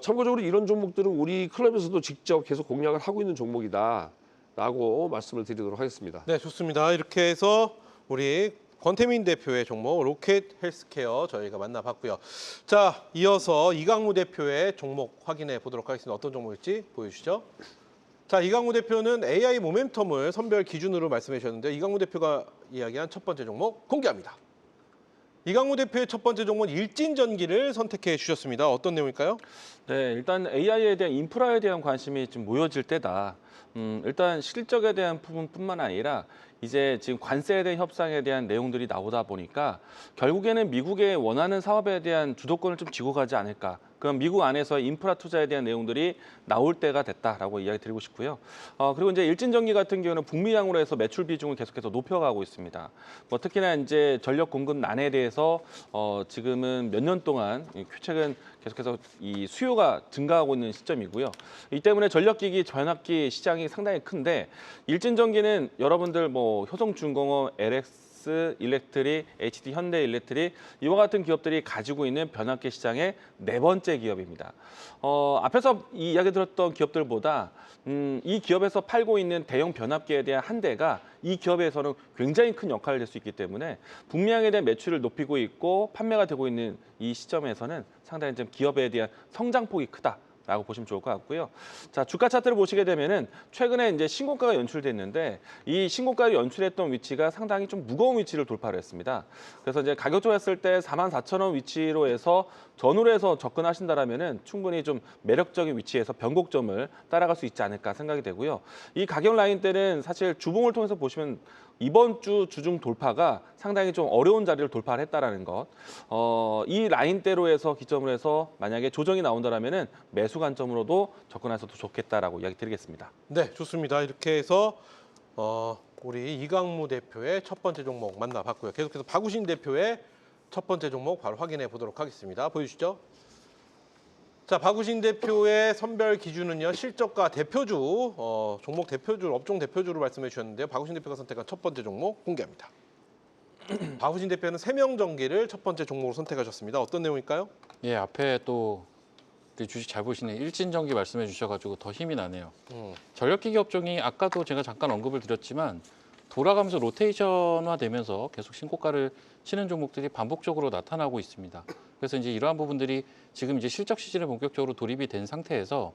참고적으로 이런 종목들은 우리 클럽에서도 직접 계속 공략을 하고 있는 종목이다라고 말씀을 드리도록 하겠습니다. 네, 좋습니다. 이렇게 해서 우리 권태민 대표의 종목 로켓 헬스케어 저희가 만나봤고요. 자, 이어서 이강무 대표의 종목 확인해 보도록 하겠습니다. 어떤 종목일지 보여주시죠. 자, 이강무 대표는 AI 모멘텀을 선별 기준으로 말씀해 주셨는데 이강무 대표가 이야기한 첫 번째 종목 공개합니다. 이강무 대표의 첫 번째 종목은 일진전기를 선택해 주셨습니다. 어떤 내용일까요? 네, 일단 AI에 대한 인프라에 대한 관심이 좀 모여질 때다. 일단 실적에 대한 부분뿐만 아니라 이제 지금 관세에 대한 협상에 대한 내용들이 나오다 보니까 결국에는 미국의 원하는 사업에 대한 주도권을 좀 쥐고 가지 않을까. 그럼 미국 안에서 인프라 투자에 대한 내용들이 나올 때가 됐다라고 이야기 드리고 싶고요. 그리고 이제 일진전기 같은 경우는 북미향으로 해서 매출 비중을 계속해서 높여가고 있습니다. 특히나 이제 전력 공급난에 대해서 지금은 몇 년 동안 최근 계속해서 이 수요가 증가하고 있는 시점이고요. 이 때문에 전력기기 전압기 시장이 상당히 큰데 일진전기는 여러분들 효성중공업, LX 일렉트릭, HD 현대 일렉트릭 이와 같은 기업들이 가지고 있는 변압기 시장의 네 번째 기업입니다. 앞에서 이 이야기 들었던 기업들보다 이 기업에서 팔고 있는 대형 변압기에 대한 한대가 이 기업에서는 굉장히 큰 역할을 낼 수 있기 때문에 북미향에 대한 매출을 높이고 있고 판매가 되고 있는 이 시점에서는 상당히 좀 기업에 대한 성장폭이 크다. 라고 보시면 좋을 것 같고요. 자, 주가 차트를 보시게 되면은 최근에 이제 신고가가 연출됐는데 이 신고가를 연출했던 위치가 상당히 좀 무거운 위치를 돌파를 했습니다. 그래서 이제 가격적으로 했을 때 44,000원 위치로 해서 전후로 해서 접근하신다라면은 충분히 좀 매력적인 위치에서 변곡점을 따라갈 수 있지 않을까 생각이 되고요. 이 가격 라인대는 사실 주봉을 통해서 보시면 이번 주 주중 돌파가 상당히 좀 어려운 자리를 돌파를 했다라는 것. 이 라인대로 해서 기점으로 해서 만약에 조정이 나온다라면은 매수 관점으로도 접근해서도 좋겠다라고 이야기 드리겠습니다. 네, 좋습니다. 이렇게 해서 우리 이강무 대표의 첫 번째 종목 만나봤고요. 계속해서 박우신 대표의 첫 번째 종목 바로 확인해 보도록 하겠습니다. 보여주시죠. 자, 박우신 대표의 선별 기준은요. 실적과 대표주, 종목 대표주, 업종 대표주로 말씀해 주셨는데요. 박우신 대표가 선택한 첫 번째 종목 공개합니다. 박우신 대표는 세명전기를 첫 번째 종목으로 선택하셨습니다. 어떤 내용일까요? 예, 앞에 또 주식 잘 보시네. 일진전기 말씀해 주셔가지고 더 힘이 나네요. 전력기기 업종이 아까도 제가 잠깐 언급을 드렸지만 돌아가면서 로테이션화 되면서 계속 신고가를 치는 종목들이 반복적으로 나타나고 있습니다. 그래서 이제 이러한 부분들이 지금 이제 실적 시즌에 본격적으로 돌입이 된 상태에서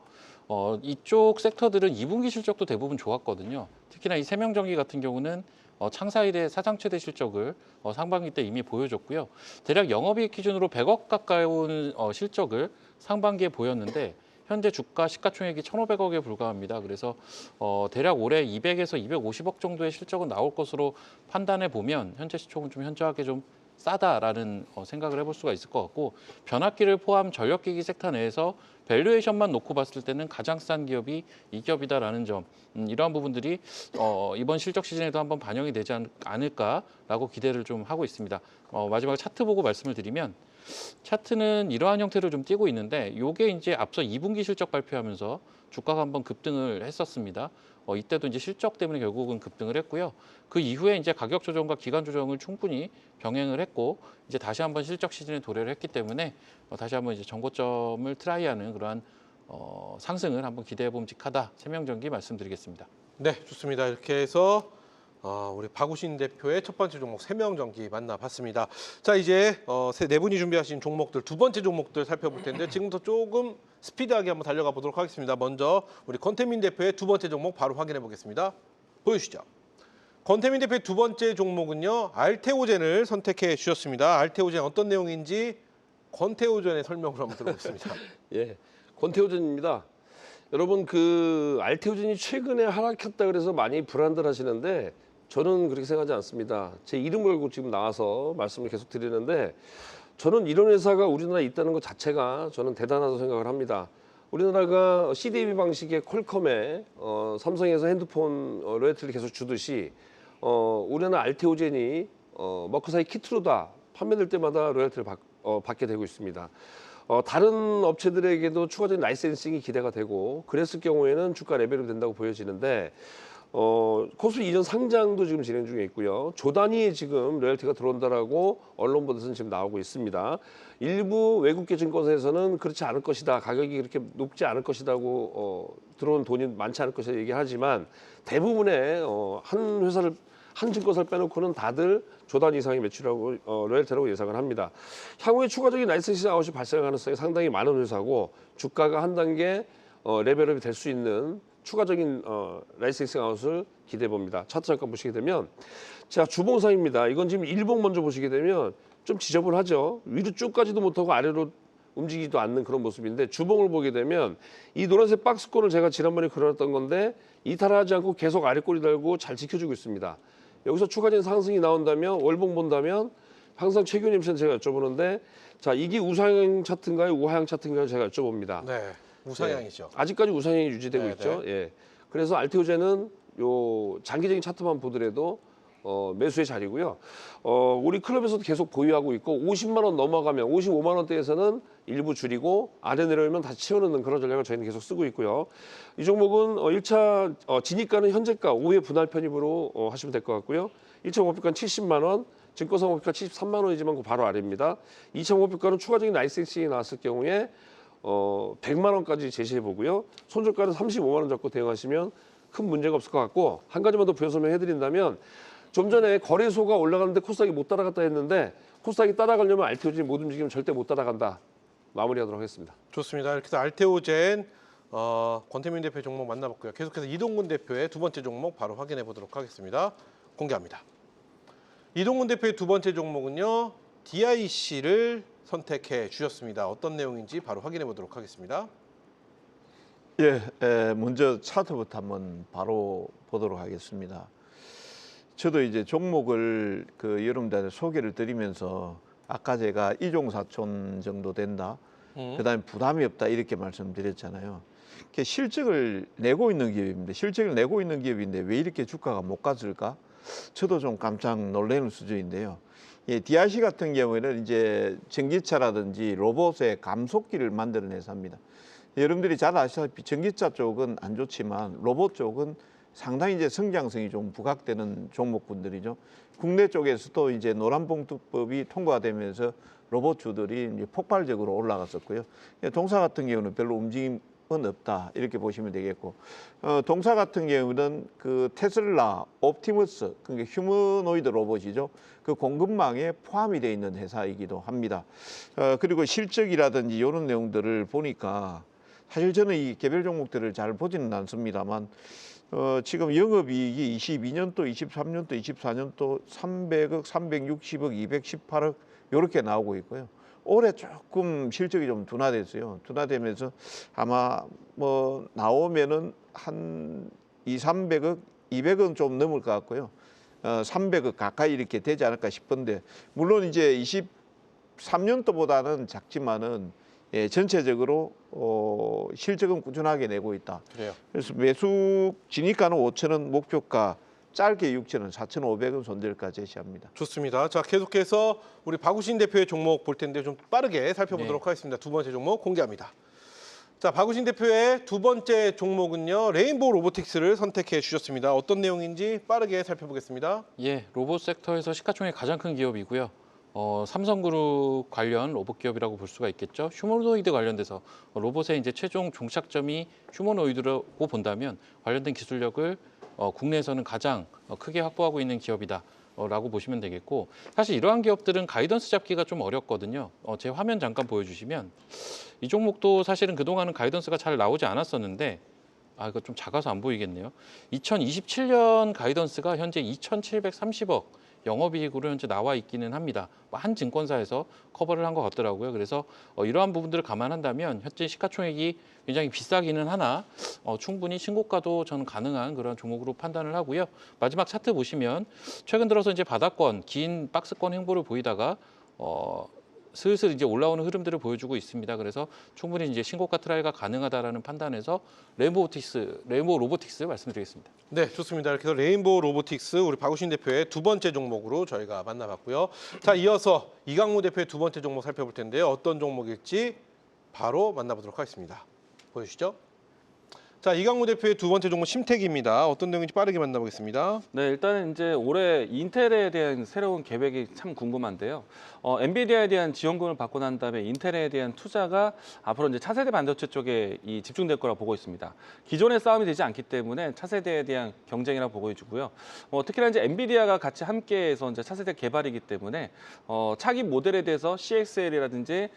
이쪽 섹터들은 2분기 실적도 대부분 좋았거든요. 특히나 이 세명전기 같은 경우는 창사일의 사상 최대 실적을 상반기 때 이미 보여줬고요. 대략 영업이익 기준으로 100억 가까운 실적을 상반기에 보였는데 현재 주가 시가총액이 1,500억에 불과합니다. 그래서 대략 올해 200에서 250억 정도의 실적은 나올 것으로 판단해 보면 현재 시총은 좀 현저하게 좀 싸다라는 생각을 해볼 수가 있을 것 같고 변압기를 포함 전력기기 섹터 내에서 밸류에이션만 놓고 봤을 때는 가장 싼 기업이 이 기업이다라는 점 이러한 부분들이 이번 실적 시즌에도 한번 반영이 되지 않을까라고 기대를 좀 하고 있습니다. 마지막에 차트 보고 말씀을 드리면 차트는 이러한 형태로 좀 띄고 있는데 이게 이제 앞서 2분기 실적 발표하면서 주가가 한번 급등을 했었습니다. 이때도 이제 실적 때문에 결국은 급등을 했고요. 그 이후에 이제 가격 조정과 기간 조정을 충분히 병행을 했고 이제 다시 한번 실적 시즌에 도래를 했기 때문에 다시 한번 이제 정고점을 트라이하는 그러한 상승을 한번 기대해 봄직하다. 세명전기 말씀드리겠습니다. 네, 좋습니다. 이렇게 해서 우리 박우신 대표의 첫 번째 종목 세명전기 만나봤습니다. 자, 이제 네 분이 준비하신 종목들 두 번째 종목들 살펴볼 텐데 지금부터 조금 스피드하게 한번 달려가 보도록 하겠습니다. 먼저 우리 권태민 대표의 두 번째 종목 바로 확인해 보겠습니다. 보여주시죠. 권태민 대표의 두 번째 종목은요. 알테오젠을 선택해 주셨습니다. 알테오젠 어떤 내용인지 권태오젠의 설명으로 한번 들어보겠습니다. 예, 권태오젠입니다. 여러분 그 알테오젠이 최근에 하락했다 그래서 많이 불안들 하시는데 저는 그렇게 생각하지 않습니다. 제 이름 걸고 지금 나와서 말씀을 계속 드리는데 저는 이런 회사가 우리나라에 있다는 것 자체가 저는 대단하다고 생각을 합니다. 우리나라가 CDAV 방식의 퀄컴에 삼성에서 핸드폰 로열티를 계속 주듯이 우리나라 알테오젠이 머크사이 키트로다 판매될 때마다 로열티를 받게 되고 있습니다. 다른 업체들에게도 추가적인 라이센싱이 기대가 되고 그랬을 경우에는 주가 레벨이 된다고 보여지는데 코스피 이전 상장도 지금 진행 중에 있고요. 조 단위에 지금 로열티가 들어온다라고 언론 보도에서는 지금 나오고 있습니다. 일부 외국계 증권사에서는 그렇지 않을 것이다. 가격이 그렇게 높지 않을 것이라고 들어온 돈이 많지 않을 것이다 얘기하지만 대부분의 한 회사를 한 증권사를 빼놓고는 다들 조 단위 이상의 매출하고 로열티라고 예상을 합니다. 향후에 추가적인 라이센싱 아웃이 발생할 가능성이 상당히 많은 회사고 주가가 한 단계 레벨업이 될 수 있는 추가적인 라이센싱 아웃을 기대해 봅니다. 차트 잠깐 보시게 되면 자 주봉상입니다. 이건 지금 일봉 먼저 보시게 되면 좀 지저분하죠. 위로 쭉 가지도 못하고 아래로 움직이지도 않는 그런 모습인데 주봉을 보게 되면 이 노란색 박스권을 제가 지난번에 그려놨던 건데 이탈하지 않고 계속 아래 꼬리 달고 잘 지켜주고 있습니다. 여기서 추가적인 상승이 나온다면 월봉 본다면 항상 최 교수님한테 제가 여쭤보는데 자 이게 우상향 차트인가요? 우하향 차트인가요? 제가 여쭤봅니다. 네, 우상향이죠. 네, 아직까지 우상향이 유지되고 네, 있죠. 네. 예. 그래서 알테오젠은 요 장기적인 차트만 보더라도 매수의 자리고요. 우리 클럽에서도 계속 보유하고 있고 50만 원 넘어가면 55만 원대에서는 일부 줄이고 아래 내려오면 다시 채워넣는 그런 전략을 저희는 계속 쓰고 있고요. 이 종목은 1차 진입가는 현재가 5회 분할 편입으로 하시면 될 것 같고요. 1차 목표가는 70만 원, 증권사 목표가 73만 원이지만 그 바로 아래입니다. 2차 목표가는 추가적인 라이센싱이 나왔을 경우에 100만 원까지 제시해 보고요. 손절가는 35만 원 잡고 대응하시면 큰 문제가 없을 것 같고 한 가지만 더 부연 설명해 드린다면 좀 전에 거래소가 올라가는데 코스닥이 못 따라갔다 했는데 코스닥이 따라가려면 알테오젠이 못 움직이면 절대 못 따라간다. 마무리하도록 하겠습니다. 좋습니다. 이렇게 해서 알테오젠 권태민 대표 종목 만나봤고요. 계속해서 이동근 대표의 두 번째 종목 바로 확인해 보도록 하겠습니다. 공개합니다. 이동근 대표의 두 번째 종목은요. DIC를 선택해 주셨습니다. 어떤 내용인지 바로 확인해 보도록 하겠습니다. 예, 먼저 차트부터 한번 바로 보도록 하겠습니다. 저도 이제 종목을 여러분들한테 소개를 드리면서 아까 제가 이종사촌 정도 된다. 그다음에 부담이 없다 이렇게 말씀드렸잖아요. 실적을 내고 있는 기업입니다. 실적을 내고 있는 기업인데 왜 이렇게 주가가 못 갔을까? 저도 좀 깜짝 놀라는 수준인데요. 예, DIC 같은 경우에는 이제 전기차라든지 로봇의 감속기를 만드는 회사입니다. 여러분들이 잘 아시다시피 전기차 쪽은 안 좋지만 로봇 쪽은 상당히 이제 성장성이 좀 부각되는 종목군들이죠. 국내 쪽에서도 이제 노란봉투법이 통과되면서 로봇주들이 이제 폭발적으로 올라갔었고요. 동사 같은 경우는 별로 움직임은 없다 이렇게 보시면 되겠고, 동사 같은 경우는 그 테슬라, 옵티머스, 그러니까 휴머노이드 로봇이죠. 그 공급망에 포함이 되어 있는 회사이기도 합니다. 그리고 실적이라든지 이런 내용들을 보니까 사실 저는 이 개별 종목들을 잘 보지는 않습니다만. 지금 영업이익이 22년도, 23년도, 24년도 300억, 360억, 218억 이렇게 나오고 있고요. 올해 조금 실적이 좀 둔화됐어요. 둔화되면서 아마 뭐 나오면은 한 300억, 200억 좀 넘을 것 같고요. 300억 가까이 이렇게 되지 않을까 싶은데 물론 이제 23년도보다는 작지만은 예, 전체적으로 실적은 꾸준하게 내고 있다. 그래요. 그래서 매수 진입가는 5,000원, 목표가 짧게 6,000원, 4,500원 손절가 제시합니다. 좋습니다. 자, 계속해서 우리 박우신 대표의 종목 볼 텐데 좀 빠르게 살펴보도록 하겠습니다. 두 번째 종목 공개합니다. 자, 박우신 대표의 두 번째 종목은요. 레인보우 로보틱스를 선택해 주셨습니다. 어떤 내용인지 빠르게 살펴보겠습니다. 예, 로봇 섹터에서 시가총액 가장 큰 기업이고요. 삼성그룹 관련 로봇 기업이라고 볼 수가 있겠죠. 휴머노이드 관련돼서 로봇의 이제 최종 종착점이 휴머노이드라고 본다면 관련된 기술력을 국내에서는 가장 크게 확보하고 있는 기업이다라고 보시면 되겠고, 사실 이러한 기업들은 가이던스 잡기가 좀 어렵거든요. 제 화면 잠깐 보여주시면 이 종목도 사실은 그동안은 가이던스가 잘 나오지 않았었는데 이거 좀 작아서 안 보이겠네요. 2027년 가이던스가 현재 2,730억 영업이익으로 현재 나와 있기는 합니다. 한 증권사에서 커버를 한 것 같더라고요. 그래서 이러한 부분들을 감안한다면 현재 시가총액이 굉장히 비싸기는 하나 충분히 신고가도 저는 가능한 그런 종목으로 판단을 하고요. 마지막 차트 보시면 최근 들어서 이제 바닥권, 긴 박스권 행보를 보이다가 슬슬 이제 올라오는 흐름들을 보여주고 있습니다. 그래서 충분히 이제 신고가 트라이가 가능하다라는 판단에서 레인보우 로보틱스 말씀드리겠습니다. 네, 좋습니다. 이렇게 해서 레인보우 로보틱스 우리 박우신 대표의 두 번째 종목으로 저희가 만나봤고요. 자, 이어서 이강무 대표의 두 번째 종목 살펴볼 텐데요. 어떤 종목일지 바로 만나보도록 하겠습니다. 보여주시죠. 자, 이강무 대표의 두 번째 종목 심택입니다. 어떤 내용인지 빠르게 만나보겠습니다. 네, 일단은 이제 올해 인텔에 대한 새로운 계획이 참 궁금한데요. 엔비디아에 대한 지원금을 받고 난 다음에 인텔에 대한 투자가 앞으로 이제 차세대 반도체 쪽에 집중될 거라 보고 있습니다. 기존의 싸움이 되지 않기 때문에 차세대에 대한 경쟁이라 보여지고요. 특히나 이제 엔비디아가 같이 함께해서 이제 차세대 개발이기 때문에 차기 모델에 대해서 CXL이라든지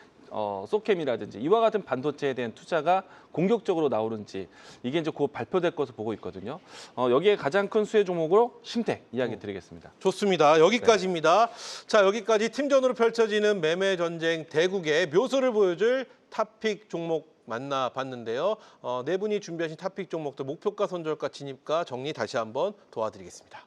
소캠이라든지 이와 같은 반도체에 대한 투자가 공격적으로 나오는지 이게 이제 곧 발표될 것으로 보고 있거든요. 여기에 가장 큰 수혜 종목으로 심택 이야기 드리겠습니다. 좋습니다. 여기까지입니다. 자, 여기까지 팀전으로 펼쳐지는 매매 전쟁 대국의 묘수를 보여줄 탑픽 종목 만나봤는데요. 네 분이 준비하신 탑픽 종목들 목표가, 손절가, 진입가 정리 다시 한번 도와드리겠습니다.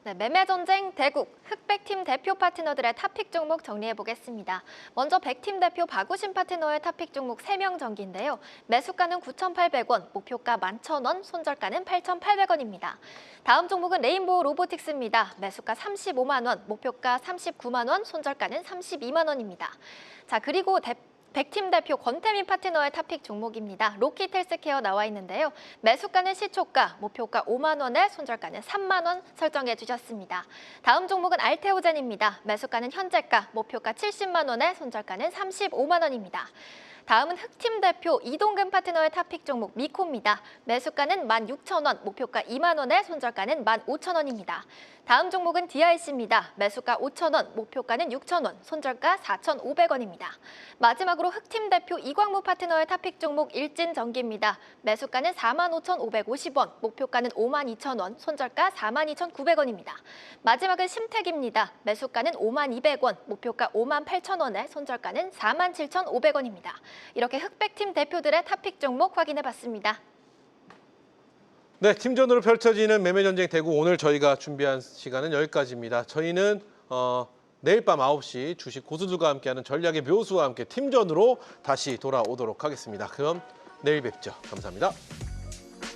네, 매매전쟁 대국 흑백팀 대표 파트너들의 탑픽 종목 정리해보겠습니다. 먼저 백팀 대표 박우신 파트너의 탑픽 종목 3명 정기인데요. 매수가는 9,800원, 목표가 11,000원, 손절가는 8,800원입니다. 다음 종목은 레인보우 로보틱스입니다. 매수가 35만 원, 목표가 39만 원, 손절가는 32만 원입니다. 자, 그리고 백팀 대표 권태민 파트너의 탑픽 종목입니다. 로키텔스케어 나와 있는데요. 매수가는 시초가, 목표가 5만 원에 손절가는 3만 원 설정해 주셨습니다. 다음 종목은 알테오젠입니다. 매수가는 현재가, 목표가 70만 원에 손절가는 35만 원입니다. 다음은 흑팀 대표 이동근 파트너의 탑픽 종목 미코입니다. 매수가는 16,000원, 목표가 2만 원에 손절가는 15,000원입니다. 다음 종목은 DIC입니다. 매수가 5,000원, 목표가는 6,000원, 손절가 4,500원입니다. 마지막으로 흑팀 대표 이광무 파트너의 탑픽 종목 일진전기입니다. 매수가는 45,550원, 목표가는 52,000원, 손절가 42,900원입니다. 마지막은 심택입니다. 매수가는 52,200원, 목표가 58,000원에 손절가는 47,500원입니다. 이렇게 흑백팀 대표들의 탑픽 종목 확인해봤습니다. 네, 팀전으로 펼쳐지는 매매전쟁 대국 오늘 저희가 준비한 시간은 여기까지입니다. 저희는 내일 밤 9시 주식 고수들과 함께하는 전략의 묘수와 함께 팀전으로 다시 돌아오도록 하겠습니다. 그럼 내일 뵙죠. 감사합니다.